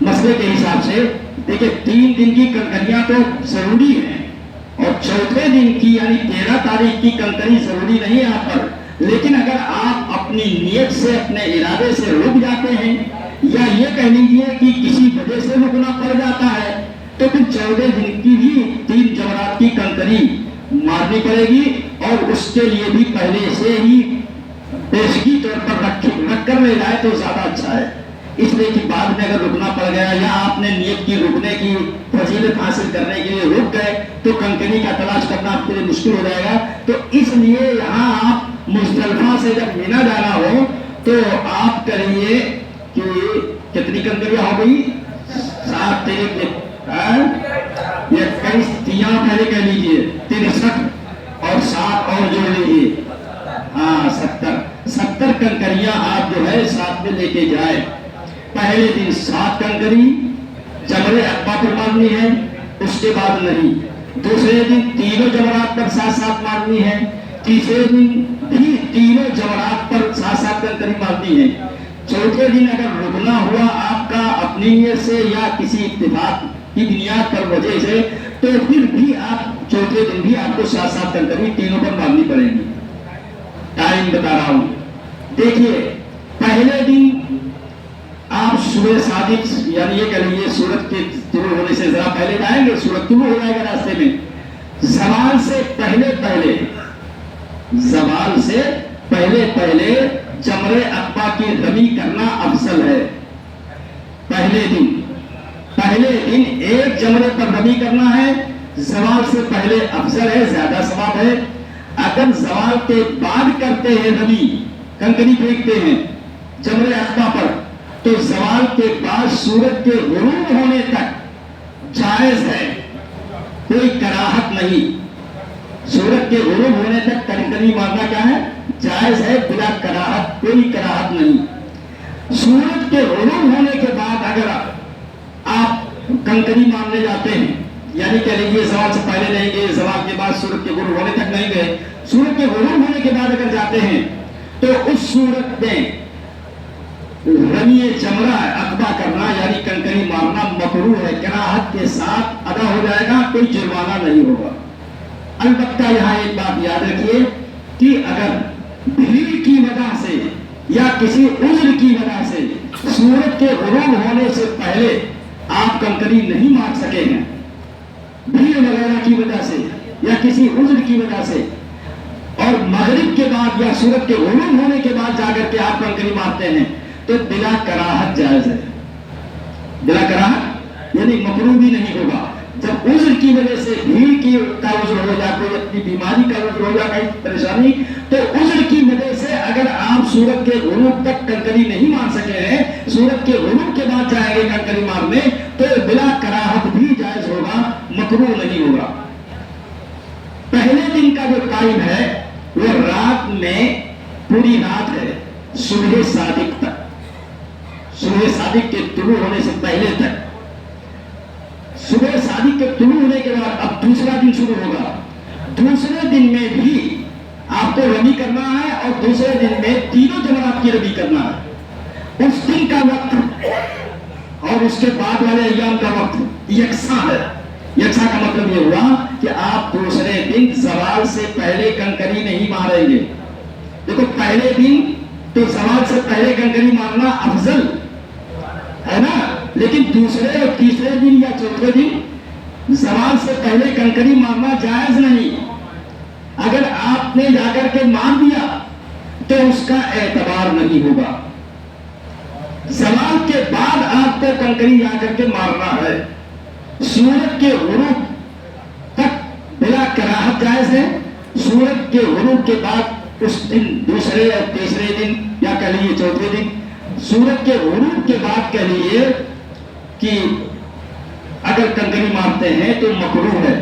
A: مسئلے کے حساب سے دیکھیں 3 دن کی کنکریاں تو ضروری ہیں اور چوتھے دن کی یعنی 13 تاریخ کی کنکری ضروری نہیں ہے آپ پر, لیکن اگر آپ اپنی نیت سے اپنے ارادے سے رک جاتے ہیں یا یہ کہہ لیجیے کہ کسی وجہ سے رکنا پڑ جاتا ہے تو پھر 14 دن کی بھی 3 جمرات کی کنکری مارنی پڑے گی اور اس کے لیے بھی پہلے سے ہی پیشگی طور پر رکھ کر لے جائے تو زیادہ اچھا ہے. اس لیے کہ بعد میں اگر رکنا پڑ گیا یا آپ نے نیت کی رکنے کی فضیلت حاصل کرنے کے لیے رک گئے تو کنکری کا تلاش کرنا آپ کے لیے مشکل ہو جائے گا. تو اس لیے یہاں آپ مزدلفہ سے جب مینا جانا ہو تو آپ کریے کہ کتنی کنکریاں ہو گئی 7 21 پہلے کہہ لیجیے 63 اور 7 اور جوڑ لیجیے 70 کنکریاں آپ جو ہے ساتھ میں لے کے جائے. پہلے دن 7 کنکری جمرے عقبہ پر مارنی ہے, اس کے بعد نہیں. دوسرے دن تینوں جمرات پر 7 مارنی ہے, تیسرے دن بھی تینوں جمرات پر 7 کنکری مارنی ہے. چوتھے دن اگر رکنا ہوا آپ کا اپنی نیت سے یا کسی اتفاق کی بنیاد پر وجہ سے تو پھر بھی آپ چوتھے دن بھی آپ کو 7 کنکری تینوں پر مارنی پڑے گی. ٹائم بتا رہا ہوں, دیکھیے پہلے دن آپ صبح صادق یعنی یہ کہہ لیجیے سورج کے طلوع ہونے سے ذرا پہلے جائیں گے, سورج طلوع ہو جائے گا راستے میں, زوال سے پہلے جمرے عقبہ کی رمی کرنا افضل ہے. پہلے دن ایک جمرے پر رمی کرنا ہے، زوال سے پہلے افضل ہے، زیادہ ثواب ہے۔ اگر زوال کے بعد کرتے ہیں رمی، کنکری پھینکتے ہیں جمرے عقبہ پر، تو زوال کے بعد سورج کے غروب ہونے تک جائز ہے، کوئی کراہت نہیں۔ سورج کے غروب ہونے تک کنکری مارنا کیا ہے؟ جائز ہے، بلا کراہت، کوئی کراہت نہیں۔ سورج کے غروب ہونے کے بعد اگر آپ کنکری مارنے جاتے ہیں، یعنی کہہ لیجیے زوال سے پہلے نہیں گئے، زوال کے بعد سورج کے غروب ہونے تک نہیں گئے، سورج کے غروب ہونے کے بعد اگر جاتے ہیں تو اس صورت میں رمی جمرہ عقبہ کرنا یعنی کنکری مارنا مکروہ ہے، کراہت کے ساتھ ادا ہو جائے گا، کوئی جرمانہ نہیں ہوگا۔ البتہ یہاں ایک بات یاد رکھیے کہ اگر بھیڑ کی وجہ سے یا کسی عذر کی وجہ سے سورج کے غروب ہونے سے پہلے آپ کنکری نہیں مار سکے ہیں، بھیڑ وغیرہ کی وجہ سے یا کسی عذر کی وجہ سے، اور مغرب کے بعد یا سورج کے غروب ہونے کے بعد جا کر کے آپ کنکری مارتے ہیں تو بلا کراہت جائز ہے، بلا کراہت یعنی مکروہ بھی نہیں ہوگا۔ جب عذر کی وجہ سے بھیڑ کی کا عذر ہو جائے، کوئی اپنی بیماری کا عذر ہو جائے، کہیں پریشانی، تو عذر کی وجہ سے اگر آپ سورج کے غروب تک کنکری نہیں مار سکے ہیں، سورج کے غروب کے بعد جائیں گے کنکری مارنے، تو بلا کراہت بھی جائز ہوگا، مکروہ نہیں ہوگا۔ پہلے دن کا جو ٹائم ہے وہ رات میں پوری رات ہے، صبح صادق تک، صبح صادق کے طلوع ہونے سے پہلے تک۔ صبح صادق کے طلوع ہونے کے بعد اب دوسرا دن شروع ہوگا، دوسرے دن میں بھی آپ کو رمی کرنا ہے اور دوسرے دن میں تینوں جمرات کی رمی کرنا ہے۔ اس دن کا وقت اور اس کے بعد والے ایام کا وقت یکساں ہے۔ یکساں کا مطلب یہ ہوا کہ آپ دوسرے دن زوال سے پہلے کنکری نہیں ماریں گے۔ دیکھو پہلے دن تو زوال سے پہلے کنکری مارنا افضل ہے نا، لیکن دوسرے اور تیسرے دن یا چوتھے دن زوال سے پہلے کنکری مارنا جائز نہیں۔ اگر آپ نے جا کر کے مار دیا تو اس کا اعتبار نہیں ہوگا۔ زوال کے بعد آپ کو کنکری جا کر کے مارنا ہے، سورج کے غروب تک بلا کراہت جائز ہے۔ سورج کے غروب کے بعد اس دن دوسرے اور تیسرے دن یا کہہ لیجیے چوتھے دن، سورج کے غروب کے بعد کہہ لیجیے کہ اگر کنکری مارتے ہیں تو مکروہ ہے۔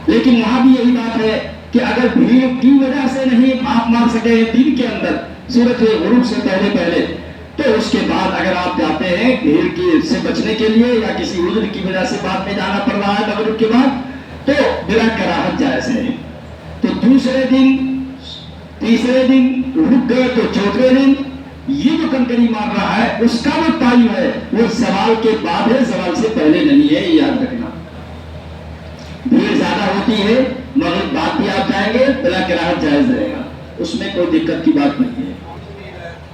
A: لیکن وہاں بھی یہی بات ہے کہ اگر بھیڑ کی وجہ سے نہیں آپ مار سکے دن کے اندر سورج کے غروب سے پہلے تو اس کے بعد اگر آپ جاتے ہیں بھیڑ کی سے بچنے کے لیے یا کسی عذر کی وجہ سے بعد میں جانا پڑ رہا ہے مغرب کے بعد، تو بلا کراہت جائز ہے۔ تو دوسرے دن تیسرے دن رک گئے تو چوتھے دن یہ جو کنکری مار رہا ہے اس کا جو ٹائم ہے وہ زوال کے بعد ہے، زوال سے پہلے نہیں ہے، یاد رکھنا۔ بھیڑ زیادہ ہوتی ہے مغرب بعد بھی آپ جائیں گے بلا کراہت جائز رہے گا، اس میں کوئی دقت کی بات نہیں ہے۔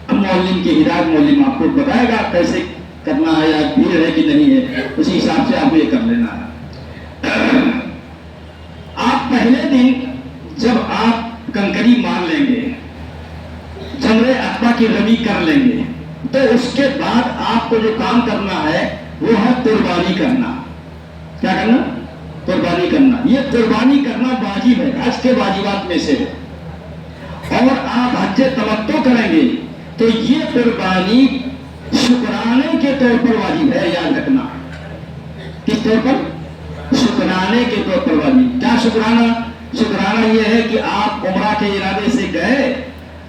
A: اب معلم کی ہدایت معلم آپ کو بتائے گا کیسے کرنا ہے، یا بھیڑ ہے کہ نہیں ہے، اسی حساب سے آپ یہ کر لینا ہے۔ آپ پہلے دن جب آپ کنکری مار لیں گے، جمرے عقبہ کی رمی کر لیں گے، تو اس کے بعد آپ کو جو کام کرنا ہے وہ ہے قربانی کرنا۔ کیا کرنا؟ قربانی کرنا۔ یہ قربانی کرنا واجب ہے، حج کے واجبات میں سے ہے، اور آپ حج تمتع کریں گے تو یہ قربانی شکرانے کے طور پر واجب ہے، یاد رکھنا۔ کس طور پر؟ شکرانے کے طور پر واجب۔ کیا شکرانہ؟ شکرانہ یہ ہے کہ آپ عمرہ کے ارادے سے گئے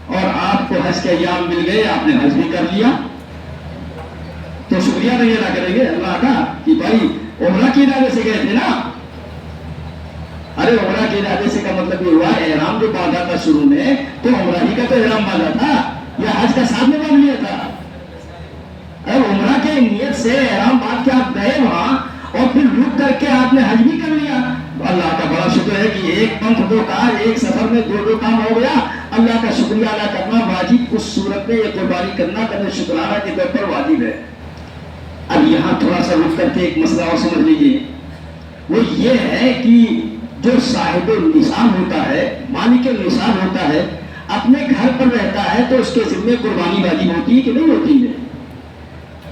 A: اور آپ کو حج کے ایام مل گئے، آپ نے حج بھی کر لیا، تو شکریہ نہیں ادا کریں گے اللہ کا کہ بھائی عمرہ کے ارادے سے گئے تھے نا۔ ارے عمرہ کے ارادے سے کا مطلب یہ ہوا احرام جو باندھا تھا شروع میں تو عمرہ ہی کا تو احرام باندھا تھا یا حج کا ساتھ میں باندھ لیا تھا؟ ارے عمرہ کے نیت سے احرام باندھ کے آپ گئے وہاں اور پھر رک کر کے آپ نے حج بھی کر لیا۔ اللہ کا بڑا شکر ہے کہ ایک پنکھ دو کار، ایک سفر میں دو کام ہو گیا۔ اللہ کا شکریہ ادا کرنا واجب، اس صورت میں یہ قربانی کرنا شکرانہ کے طور پر واجب ہے۔ اب یہاں تھوڑا سا رک کر کے ایک مسئلہ اور سمجھ لیجیے، وہ یہ ہے کہ جو صاحب النصاب ہوتا ہے، مالک النصاب ہوتا ہے، اپنے گھر پر رہتا ہے تو اس کے ذمہ قربانی واجب ہوتی ہے کہ نہیں ہوتی ہے؟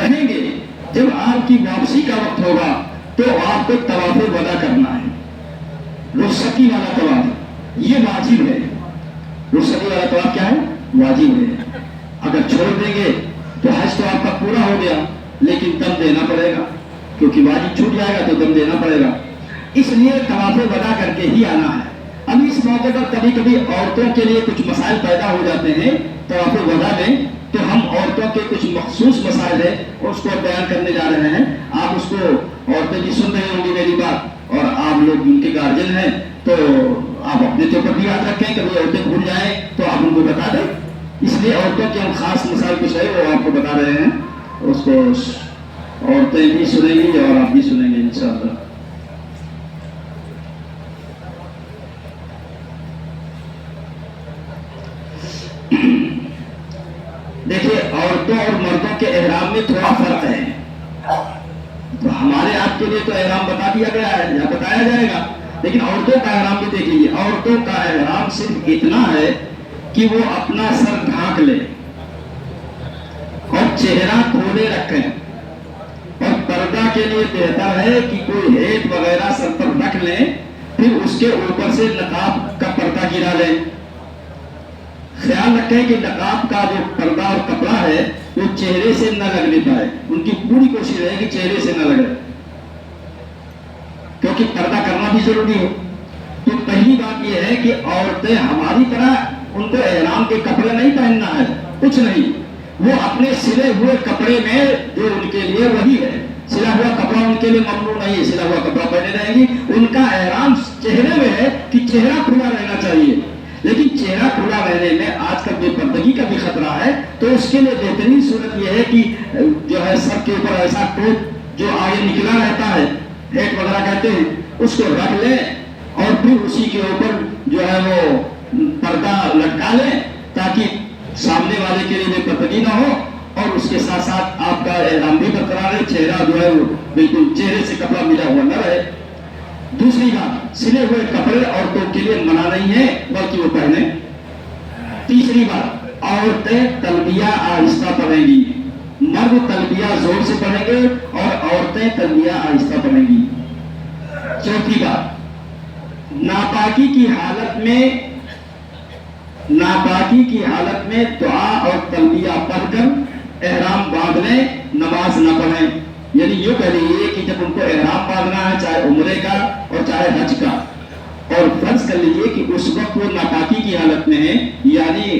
A: کہیں گے جب آپ کی واپسی کا وقت ہوگا تو آپ کو طواف ودا کرنا ہے، رخصتی والا طواف، یہ واجب ہے۔ رخصتی والا طواف کیا ہے؟ واجب ہے۔ اگر چھوڑ دیں گے تو حج تو آپ کا پورا ہو گیا، لیکن دم دینا پڑے گا، کیونکہ واجب چھوٹ جائے گا تو دم دینا پڑے گا۔ اس لیے طواف ودا کر کے ہی آنا ہے۔ اب اس موقع پر کبھی کبھی عورتوں کے لیے کچھ مسائل پیدا ہو جاتے ہیں طواف ودا میں، تو ہم عورتوں کے کچھ مخصوص مسائل ہیں اس کو بیان کرنے جا رہے ہیں۔ آپ اس کو، عورتیں بھی سن رہی ہوں گی میری بات، اور آپ لوگ ان کے گارجن ہیں تو آپ اپنے طور پر بھی یاد رکھیں، کبھی عورتیں بھول جائیں تو آپ ان کو بتا دیں۔ اس لیے عورتوں کے ہم خاص مسائل کچھ ہے وہ آپ کو بتا رہے ہیں، اس کو عورتیں بھی سنیں گی اور آپ بھی سنیں گے انشاءاللہ۔ دیکھیے، عورتوں اور مردوں کے احرام میں تھوڑا فرق ہے۔ تو ہمارے آپ کے لیے تو احرام بتا دیا گیا ہے یا بتایا جائے گا، لیکن عورتوں کا احرام بھی دیکھ لیجیے۔ عورتوں کا احرام صرف اتنا ہے کہ وہ اپنا سر ڈھانک لے اور چہرہ کھولے رکھیں، اور پردہ کے لیے بہتر ہے کہ کوئی ہیٹ وغیرہ سر پر رکھ لیں، پھر اس کے اوپر سے نقاب کا پردہ گرا لیں۔ خیال رکھیں کہ نقاب کا جو پردہ اور کپڑا ہے وہ چہرے سے نہ لگنے پائے، ان کی پوری کوشش رہے کہ چہرے سے نہ لگے، کیونکہ پردہ کرنا بھی ضروری ہے۔ تو پہلی بات یہ ہے کہ عورتیں ہماری طرح ان کو احرام کے کپڑے نہیں پہننا ہے، کچھ نہیں، وہ اپنے سلے ہوئے کپڑے میں جو ان کے لیے وہی ہے، سلا ہوا کپڑا ان کے لیے ممنوع نہیں ہے، سلا ہوا کپڑا پہنے رہیں گی۔ ان کا احرام چہرے میں ہے کہ چہرہ کھلا رہنا چاہیے، لیکن چہرہ کھلا رہنے میں آج کل بے پردگی کا بھی خطرہ ہے، تو اس کے لیے بہترین صورت یہ ہے کہ جو ہے سر کے اوپر ایسا ٹوپ جو آگے نکلا رہتا ہے، ہیٹ وغیرہ کہتے ہیں، اس کو رکھ لیں اور پھر اسی کے اوپر جو ہے وہ پردہ لٹکا لیں تاکہ سامنے والے کے لیے بے پردگی نہ ہو، اور اس کے ساتھ ساتھ آپ کا احرام بھی برقرار رہے، چہرہ جو ہے وہ بالکل چہرے سے کپڑا ملا ہوا نہ رہے۔ دوسری بات، سلے ہوئے کپڑے عورتوں کے لیے منع نہیں ہے بلکہ وہ پہنیں۔ تیسری بات، عورتیں تلبیہ آہستہ پڑھیں گی، مرد تلبیہ زور سے پڑھیں گے اور عورتیں تلبیہ آہستہ پڑھیں گی۔ چوتھی بات، ناپاکی کی حالت میں دعا اور تلبیہ پڑھ کر احرام باندھ لیں، نماز نہ پڑھیں۔ یعنی یہ کہہ لیجیے کہ جب ان کو احرام باندھنا ہے، چاہے عمرے کا اور چاہے حج کا، اور فرض کر لیجیے کہ اس وقت وہ ناپاکی کی حالت میں ہے، یعنی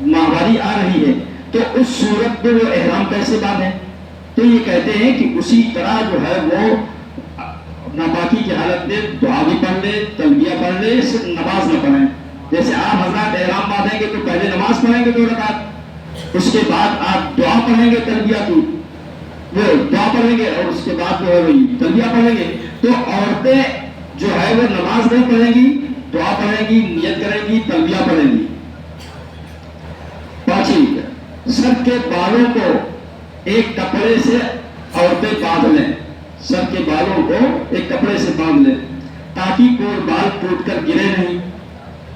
A: ماہواری آ رہی ہے، تو اس صورت میں وہ احرام کیسے باندھیں؟ تو یہ کہتے ہیں کہ اسی طرح جو ہے وہ ناپاکی کی حالت میں دعا بھی پڑھ لے، تلبیہ پڑھ لے، صرف نماز نہ پڑھیں۔ جیسے آپ حضرات احرام باندھیں گے تو پہلے نماز پڑھیں گے 2 رکعت، اس کے بعد آپ دعا پڑھیں گے تلبیہ کی، وہ دعا پڑھیں گے اور اس کے بعد جو ہے وہی تلبیہ پڑھیں گے۔ تو عورتیں جو ہے وہ نماز نہیں پڑھیں گی، دعا پڑھیں گی، نیت کریں گی، تلبیہ پڑھیں گی۔ پانچویں، سر کے بالوں کو ایک کپڑے سے عورتیں باندھ لیں، سر کے بالوں کو ایک کپڑے سے باندھ لیں تاکہ کوئی بال ٹوٹ کر گرے نہیں،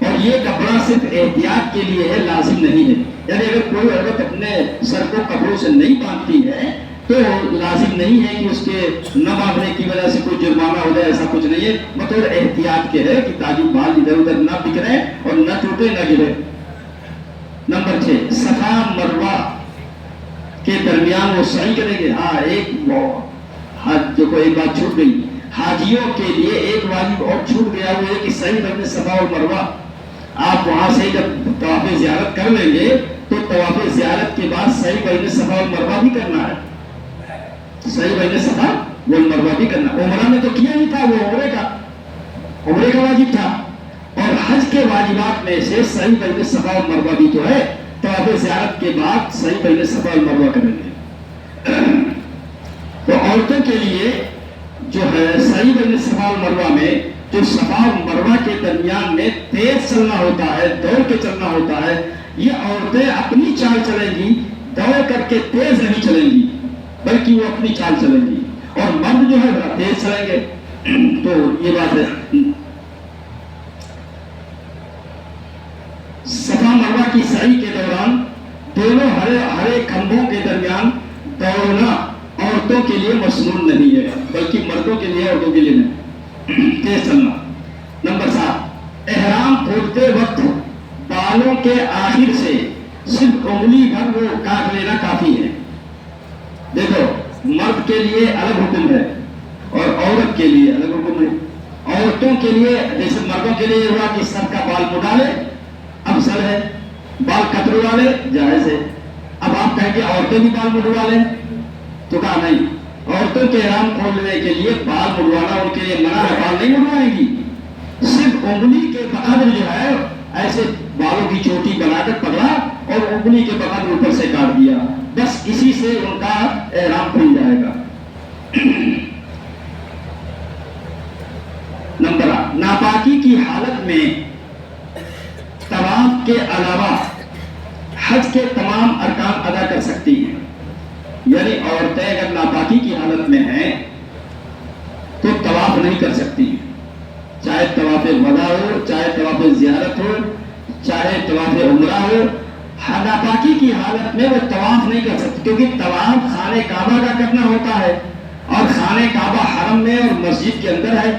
A: اور یہ کپڑا صرف احتیاط کے لیے ہے، لازم نہیں ہے۔ یعنی اگر کوئی عورت اپنے سر کو کپڑوں سے نہیں باندھتی ہے تو لازم نہیں ہے کہ اس کے نہ باندھنے کی وجہ سے کوئی جرمانہ ہو جائے، ایسا کچھ نہیں ہے، بطور احتیاط کے ہے کہ تاکہ بال ادھر ادھر نہ بکھرے اور نہ ٹوٹے نہ گرے۔ نمبر 6، صفا مروہ کے درمیان وہ سعی کریں گے۔ ہاں، ایک بات چھوٹ گئی، حاجیوں کے لیے ایک واجب اور چھوٹ گیا، وہ ہے کہ صحیح بین صفا اور مروہ، آپ وہاں سے جب طواف زیارت کر لیں گے تو طواف زیارت کے بعد صحیح بین صفا اور مروہ بھی کرنا ہے، صحیح بین صفا اور مروہ بھی کرنا۔ عمرہ میں تو کیا نہیں تھا، وہ عمرے کا واجب تھا، اور حج کے واجبات میں سے صحیح بین صفا اور مروہ بھی تو ہے۔ طواف زیارت کے بعد صحیح بین صفا اور مروہ کریں گے۔ تو عورتوں کے لیے جو ہے صحیح بین صفا اور مروہ میں جو صفا اور مروہ کے درمیان میں تیز چلنا ہوتا ہے، دوڑ کے چلنا ہوتا ہے، یہ عورتیں اپنی چال چلیں گی، دوڑ کر کے تیز نہیں چلیں گی بلکہ وہ اپنی چال چلیں گی، اور مرد جو ہے بڑا تیز چلیں گے۔ تو یہ بات ہے۔ صفا مروہ کی سعی کے دوران دونوں ہرے کھمبوں کے درمیان دوڑنا عورتوں کے لیے مسنون نہیں ہے، بلکہ مردوں کے لیے، عورتوں کے لیے نہیں، تیز چلنا۔ نمبر 7، احرام کھولتے وقت بالوں کے آخر سے صرف انگلی بھر وہ کاٹ لینا کافی ہے۔ دیکھو، مرد کے لیے الگ حکم ہے اور عورت کے لیے الگ حکم ہے۔ عورتوں کے لیے جیسے مردوں کے لیے ہوا کہ سر کا بال مڈا لے، افضل ہے، بال کتروا لے، جائز ہے۔ اب آپ کہیں گے عورتیں بھی بال مڈوا لیں، تو کہا نہیں، عورتوں کے احرام کھولنے کے لیے بال مڈوانا ان کے لیے منع ہے، بال نہیں مڈوائیں گی، صرف انگلی کے بقدر جو ہے ایسے بالوں کی چوٹی بنا کر پکڑا اور انگلی کے بقدر اوپر سے کاٹ دیا، بس اسی سے ان کا احرام کھل جائے گا۔ نمبر 8، ناپاکی کی حالت میں طواف کے علاوہ حج کے تمام ارکان ادا کر سکتی ہیں۔ یعنی عورتیں اگر ناپاکی کی حالت میں ہیں تو طواف نہیں کر سکتی ہیں، چاہے طواف وداع ہو، چاہے طواف زیارت ہو، چاہے طواف عمرہ ہو، ناپاکی کی حالت میں وہ طواف نہیں کر سکتی، کیونکہ طواف خانہ کعبہ کا کرنا ہوتا ہے اور خانہ کعبہ حرم میں اور مسجد کے اندر ہے،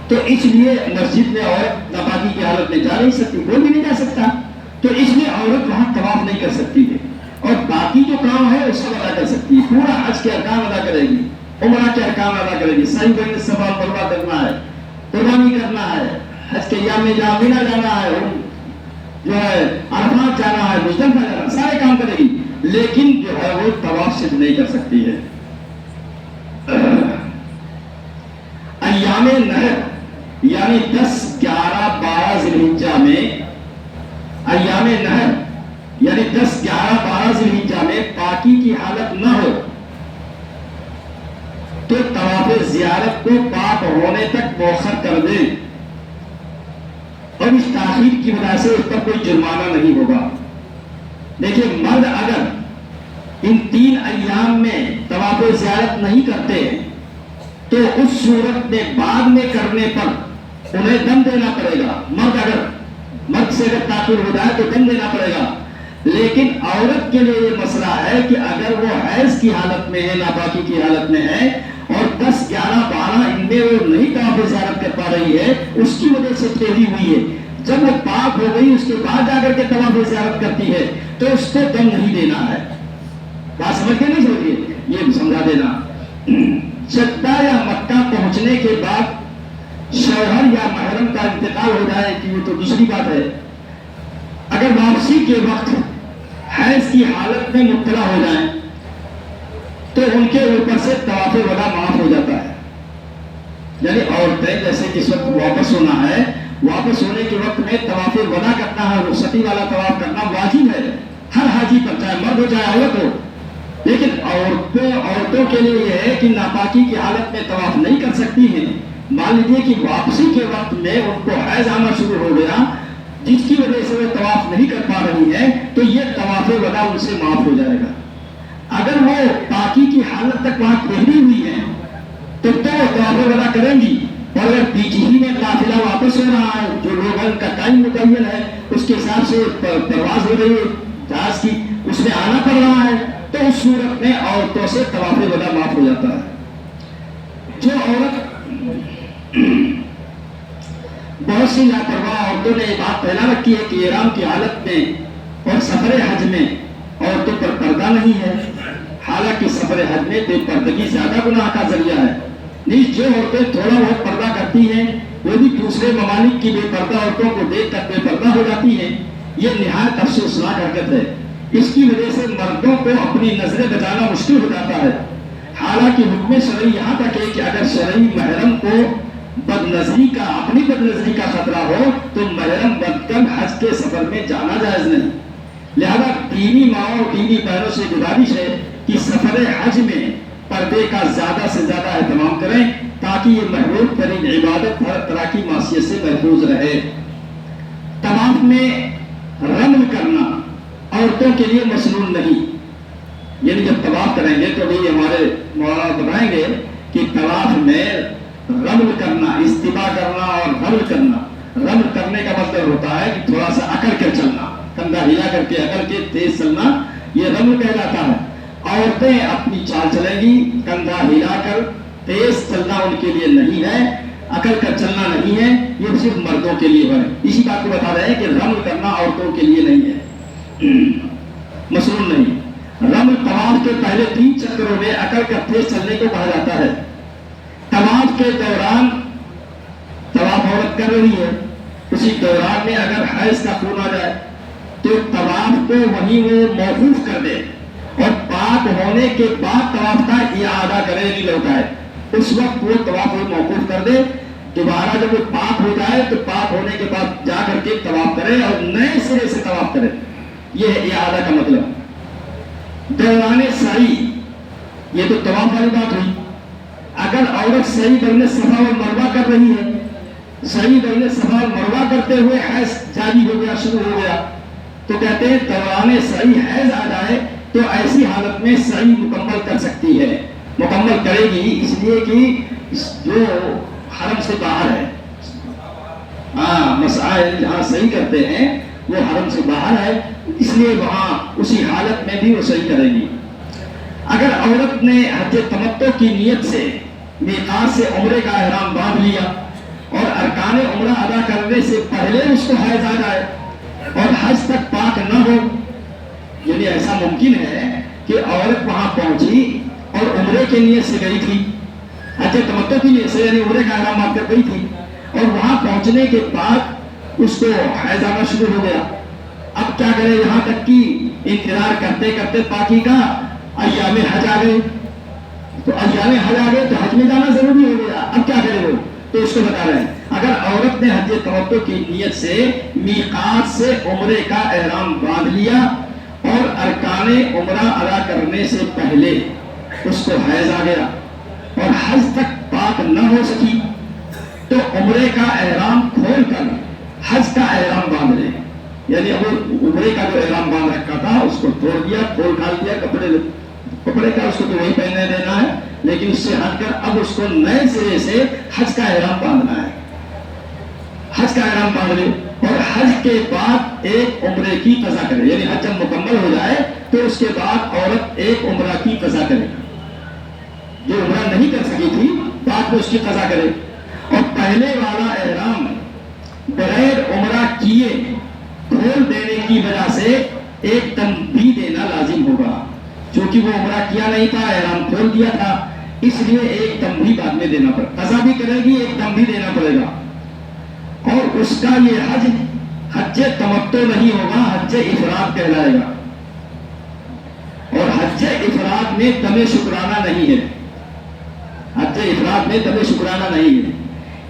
A: تو اس لیے مسجد میں عورت ناپاکی کی حالت میں جا نہیں سکتی، کوئی بھی نہیں جا سکتا، تو اس لیے عورت وہاں طواف نہیں کر سکتی ہے، اور باقی جو کام ہے وہ سب ادا کر سکتی ہے، پورا حج کے ارکان ادا کرے گی، عمرہ کے ارکان ادا کرے گی، سعی بین الصفا والمروہ کرنا ہے، قربانی کرنا ہے، حج کے ایام میں جہاں مینا جانا ہے، جو ہے عرفات جانا ہے، مزدلفہ جانا ہے، سارے کام کرے گی، لیکن جو ہے وہ طواف صرف نہیں کر سکتی ہے۔ ایام نحر یعنی 10، 11، 12 ذی الحجہ میں، ایام نحر یعنی 10، 11، 12 ذی الحجہ میں پاکی کی حالت نہ ہو تو طواف زیارت کو پاک ہونے تک مؤخر کر دیں، اور اس تاخیر کی وجہ سے اس پر کوئی جرمانہ نہیں ہوگا۔ دیکھیں، مرد اگر ان 3 ایام میں طواف زیارت نہیں کرتے تو اس صورت میں بعد میں کرنے پر انہیں دم دینا پڑے گا۔ مرد سے اگر تاخیر ہو جائے تو دم دینا پڑے گا، لیکن عورت کے لیے یہ مسئلہ ہے کہ اگر وہ حیض کی حالت میں ہے، ناپاکی کی حالت میں ہے، اور 10، 11، 12 ان میں وہ نہیں طواف زیارت کر پا رہی ہے، اس کی وجہ سے ٹیڑھی ہوئی ہے، جب وہ پاک ہو گئی اس کے بعد جا کر کے طواف زیارت کرتی ہے تو اس کو دم نہیں دینا ہے۔ بات سمجھ کے نہیں سمجھیے، یہ سمجھا دینا۔ جدہ یا مکہ پہنچنے کے بعد شوہر یا محرم کا انتقال ہو جائے کہ یہ تو دوسری بات ہے، اگر واپسی کے وقت حیض کی حالت میں مبتلا ہو جائیں تو ان کے اوپر سے طواف وداع معاف ہو جاتا ہے۔ یعنی عورتیں جیسے کہ اس وقت واپس ہونا ہے، واپس ہونے کے وقت میں طواف وداع کرنا ہے، رخصتی والا طواف کرنا واجب ہے ہر حاجی پر، چاہے مرد ہو چاہے عورت ہو، لیکن عورتوں کے لیے یہ ہے کہ ناپاکی کی حالت میں طواف نہیں کر سکتی ہیں۔ مان لیجیے کہ واپسی کے وقت میں ان کو حیض آنا شروع ہو گیا، جس کی وجہ سے وہ طواف نہیں کر پا رہی ہے، تو یہ طواف وداع ان سے معاف ہو جائے گا۔ اگر وہ پاکی کی حالت تک وہاں ٹھہری ہوئی ہے تو وہ طواف وداع کریں گی، اور اگر بیچ ہی میں قافلہ واپس ہو رہا ہے، جو لوگ ان کا ٹائم متعین ہے اس کے حساب سے پرواز ہو رہی ہے جہاز کی، اس میں آنا پڑ رہا ہے، تو اس صورت میں عورتوں سے طواف وداع معاف ہو جاتا ہے۔ جو عورت بہت سی لاپرواہ عورتوں نے یہ بات پھیلا رکھی ہے کہ احرام کی حالت میں اور سفر حج میں عورتوں پر پردہ نہیں ہے، حالانکہ سفر حج میں بے پردگی زیادہ گناہ کا ذریعہ ہے۔ جو عورتیں تھوڑا بہت پردہ کرتی ہیں وہ بھی دوسرے ممالک کی بے پردہ عورتوں کو دیکھ کر بے پردہ ہو جاتی ہیں، یہ نہایت افسوسناک حرکت ہے۔ اس کی وجہ سے مردوں کو اپنی نظریں بچانا مشکل ہو جاتا ہے، حالانکہ حکم شرعی یہاں تک ہے کہ اگر شرعی محرم کو اپنی بد نظری کا خطرہ ہو تو محرم بن کر حج کے سفر میں جانا جائز نہیں۔ لہذا دینی ماؤں اور دینی بہنوں سے گزارش ہے کہ سفر حج میں پردے کا زیادہ سے زیادہ اہتمام کریں تاکہ یہ محبوب ترین عبادت ہر طرح کی معصیت سے محفوظ رہے۔ طواف میں رمل کرنا عورتوں کے لیے مسنون نہیں، یعنی جب طواف کریں گے تو بھی ہمارے مولانا بتائیں گے کہ طواف میں رمل کرنا، استباع کرنا اور رمل کرنا، رمل کرنے کا مطلب ہوتا ہے کہ تھوڑا سا اکڑ کر چلنا، کندھا ہلا کر کے اکڑ کے تیز چلنا، یہ رمل کہلاتا ہے۔ عورتیں اپنی چال چلیں گی کندھا ہلا کر، تیز چلنا ان کے لیے نہیں ہے، عقل کا چلنا نہیں ہے، یہ صرف مردوں کے لیے ہے۔ اسی بات کو بتا رہے ہیں کہ رمل کرنا عورتوں کے لیے نہیں ہے، مسنون نہیں۔ رمل طواف کے پہلے 3 چکروں میں عقل کا تیز چلنے کو کہا جاتا ہے۔ طواف کے دوران طواف عورت کر رہی ہے، اسی دوران میں اگر حیض کا خون آ جائے تو طواف کو وہیں وہ موقوف کر دے اور پاک ہونے کے بعد طواف کا اعادہ کرے، نہیں لوٹائے۔ اس وقت وہ طواف کو موقوف کر دے، دوبارہ جب وہ پاک ہو جائے تو پاک ہونے کے بعد جا کر کے طواف کرے اور نئے سرے سے طواف کرے۔ یہ ہے اعادہ کا مطلب۔ دوران سعی، یہ تو طواف والی بات ہوئی۔ اگر عورت سعی بین صفا اور مروہ کر رہی ہے، سعی بین صفا اور مروہ کرتے ہوئے حیض جاری ہو گیا، شروع ہو گیا، تو کہتے ہیں دوران سعی حیض آ جائے تو ایسی حالت میں سعی مکمل کر سکتی ہے، مکمل کرے گی، اس لیے کہ جو حرم سے باہر ہے، مسعی جہاں صحیح کرتے ہیں وہ حرم سے باہر ہے، اس لیے وہاں اسی حالت میں بھی وہ صحیح کرے گی۔ اگر عورت نے حج تمتع کی نیت سے میقات سے عمرے کا احرام باندھ لیا اور ارکان عمرہ ادا کرنے سے پہلے اس کو حیض آ جائے اور حج تک پاک نہ ہو، یعنی ایسا ممکن ہے کہ عورت وہاں پہنچی اور عمرے کے نیت سے گئی تھی، حج تمتع کی نیت سے یعنی عمرے کا احرام باندھ کر گئی تھی، اور وہاں پہنچنے کے بعد اس کو حیض آنا شروع ہو گیا۔ اب کیا کرے؟ یہاں تک کہ انتظار کرتے کرتے پاکی کا ایام حج آ گئے، تو ایام حج آ گئے تو حج میں جانا ضروری ہو گیا، اب کیا کرے وہ؟ تو اس کو بتا رہے ہیں اگر عورت نے حج تمتع کی نیت سے میقات سے عمرے کا احرام باندھ لیا اور ارکان عمرہ ادا کرنے سے پہلے اس کو حیض آ گیا اور حج تک پاک نہ ہو سکی، تو عمرے کا احرام کھول کر حج کا احرام باندھ لے، یعنی اب عمرے کا جو احرام باندھ رکھا تھا اس کو توڑ دیا، کھول کھال دیا، کپڑے کا اس کو تو وہی پہننے دینا ہے، لیکن اس سے ہٹ کر اب اس کو نئے سرے سے حج کا احرام باندھنا ہے، حج کا احرام باندھ لے اور حج کے بعد ایک عمرے کی قضا کرے، یعنی حج جب مکمل ہو جائے تو اس کے بعد عورت ایک عمرہ کی قضا کرے، جو عمرہ نہیں کر سکی تھی بعد میں اس کی قضا کرے، اور پہلے والا احرام بغیر عمرہ کیے کھول دینے کی وجہ سے ایک تنبیہ دینا لازم ہوگا، چونکہ وہ عمرہ کیا نہیں تھا، احرام کھول دیا تھا، اس لیے ایک تنبیہ بعد میں دینا پڑے، قضا بھی کرے گی، ایک تنبیہ دینا پڑے گا، اور اس کا یہ حج حج تمتع نہیں ہوگا، حج افراد کہلائے گا، اور حج افراد میں دم شکرانہ نہیں ہے، حج افراد میں دم شکرانہ نہیں ہے،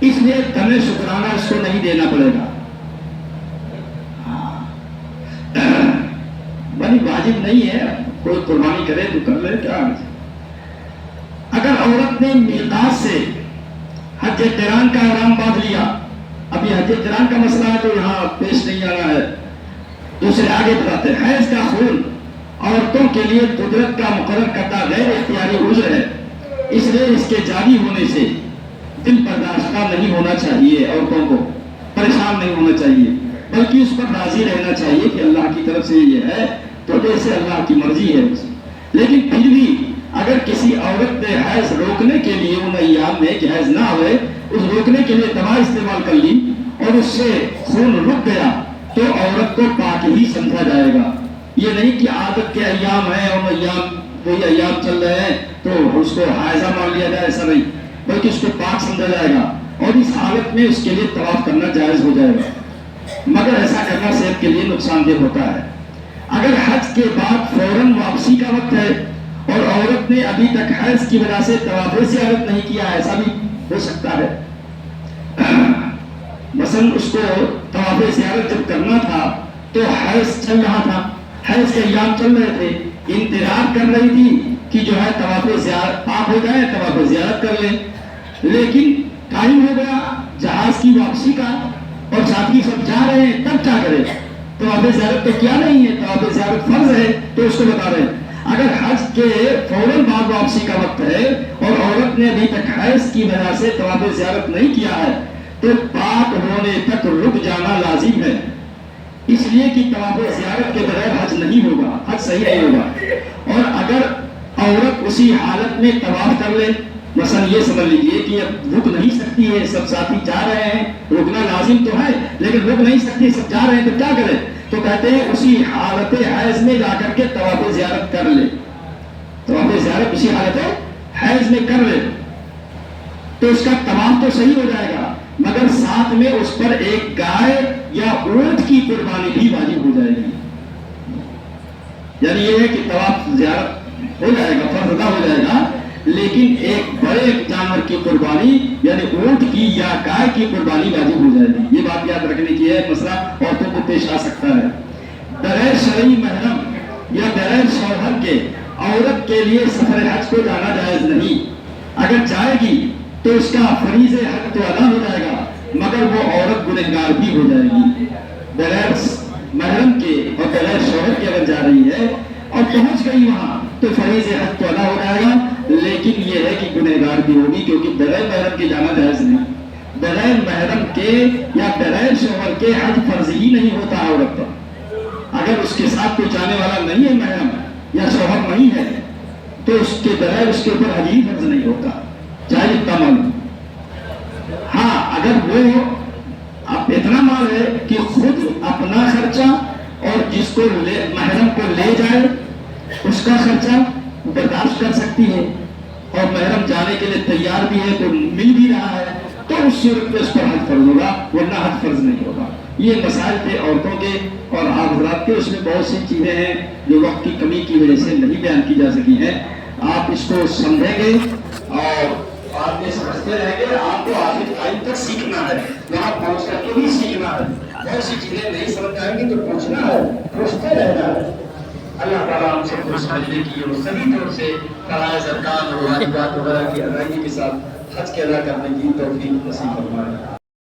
A: اس لیے دم شکرانہ اس کو نہیں دینا پڑے گا، بڑی واجب نہیں ہے، کوئی قربانی کرے تو کر لے، کیا اگر عورت نے میقات سے حج قران کا احرام باندھ لیا، اب یہ حج قران کا مسئلہ ہے تو یہاں پیش نہیں آنا ہے، دوسرے آگے بتاتے ہیں، حیض کا خون عورتوں کے لیے قدرت کا مقرر کردہ غیر اختیاری عذر ہے، اس لیے اس کے جاری ہونے سے دل برداشتہ نہیں ہونا چاہیے، عورتوں کو پریشان نہیں ہونا چاہیے، بلکہ اس پر راضی رہنا چاہیے کہ اللہ کی طرف سے یہ ہے تو جیسے اللہ کی مرضی ہے، لیکن پھر بھی اگر کسی عورت نے حیض روکنے کے لیے ان ایام میں کہ حیض نہ ہوئے اس روکنے کے لیے دوا استعمال کر لی اور اس سے خون رک گیا تو عورت کو پاک ہی سمجھا جائے گا، یہ نہیں کہ عادت کے ایام ہیں اور ایام وہی ایام چل رہے ہیں تو اس کو حائضہ مان لیا جائے، ایسا نہیں، بلکہ اس کو پاک سمجھا جائے گا اور اس حالت میں اس کے لیے طواف کرنا جائز ہو جائے گا، مگر ایسا کرنا صحت کے لیے نقصان دہ ہوتا ہے۔ اگر حج کے بعد فوراً واپسی کا وقت ہے اور عورت نے ابھی تک حیض کی وجہ سے طواف زیارت نہیں کیا، ایسا بھی ہو سکتا ہے، مثلا اس کو طواف زیارت جب کرنا تھا تو حیض چل رہا تھا، حیض کے ایام چل رہے تھے، انتظار کر رہی تھی کہ جو ہے طواف زیارت پاک ہو جائے، طواف زیارت کر لیں، لیکن ٹائم ہو گیا جہاز کی واپسی کا اور ساتھی سب جا رہے ہیں، تب کیا کرے؟ طواف زیارت تو کیا نہیں ہے، طواف زیارت فرض ہے، تو اس کو بتا رہے ہیں اگر حج کے فوراً بعد واپسی کا وقت ہے اور عورت نے ابھی تک حیض کی وجہ سے طواف زیارت نہیں کیا ہے تو پاک ہونے تک رک جانا لازم ہے، اس لیے کہ طواف زیارت کے بغیر حج نہیں ہوگا، حج صحیح نہیں ہوگا، اور اگر عورت اسی حالت میں طواف کر لے. مثلا یہ سمجھ لیجیے کہ اب رک نہیں سکتی ہے, سب ساتھی جا رہے ہیں, رکنا لازم تو ہے لیکن رک نہیں سکتی, سب جا رہے ہیں تو کیا کرے؟ تو کہتے ہیں اسی حالت حیض میں جا کر کے طواف زیارت کر لے. طواف زیارت اسی حالت حیض میں کر لے تو اس کا طواف تو صحیح ہو جائے گا, مگر ساتھ میں اس پر ایک گائے یا اونٹ کی قربانی بھی واجب ہو جائے گی. یعنی یہ ہے کہ طواف زیارت ہو جائے گا, فرض ادا ہو جائے گا, لیکن ایک بڑے جانور کی قربانی یعنی اونٹ کی یا گائے کی قربانی واجب ہو جائے گی. یہ بات یاد رکھنے کی ہے, مسئلہ عورتوں کو پیش آ سکتا ہے. بغیر شرعی محرم یا بغیر شوہر کے عورت کے لیے سفر حج کو جانا جائز نہیں. اگر جائے گی تو اس کا فریض حق تو ادا ہو جائے گا, مگر وہ عورت گنہگار بھی ہو جائے گی. بغیر محرم کے اور بغیر شوہر کے اگر جا رہی ہے اور پہنچ گئی وہاں تو فریض حق تو ادا ہو جائے گا, لیکن یہ ہے کہ گنہگار بھی ہوگی, کیونکہ بغیر محرم کے جانا جائز نہیں. بغیر محرم کے یا بغیر شوہر کے حج فرض ہی نہیں ہوتا عورت پر. اگر اس کے ساتھ کوئی جانے والا نہیں ہے محرم یا شوہر نہیں ہے تو اس کے بغیر اس کے اوپر حج ہی فرض نہیں ہوتا, چاہے جتنا مال. ہاں اگر وہ اب اتنا مال ہے کہ خود اپنا خرچہ اور جس کو محرم کو لے جائے اس کا خرچہ برداشت کر سکتی ہے اور محرم جانے کے لیے تیار بھی ہے, تو مل بھی رہا ہے, تو اس صورت میں اس پر حج فرض ہوگا, ورنہ حج فرض نہیں ہوگا. یہ مسائل تھے عورتوں کے اور آپ حضرات کے. اس میں بہت سی چیزیں ہیں جو وقت کی کمی کی وجہ سے نہیں بیان کی جا سکی ہیں. آپ اس کو سمجھیں گے اور آپ یہ سمجھتے رہیں گے. آپ کو آخر ٹائم تک سیکھنا ہے, وہاں پہنچ کر کے بھی سیکھنا ہے. بہت سی چیزیں نہیں سمجھ آئیں گی تو پوچھنا ہے, پوچھتے رہنا ہے. اللہ تعالیٰ ہم سب کو سمجھنے کی اور صحیح طور سے فرائض ارکان اور واجبات وغیرہ کی ادائیگی کے ساتھ حج کے ادا کرنے کی توفیق نصیب فرمائے.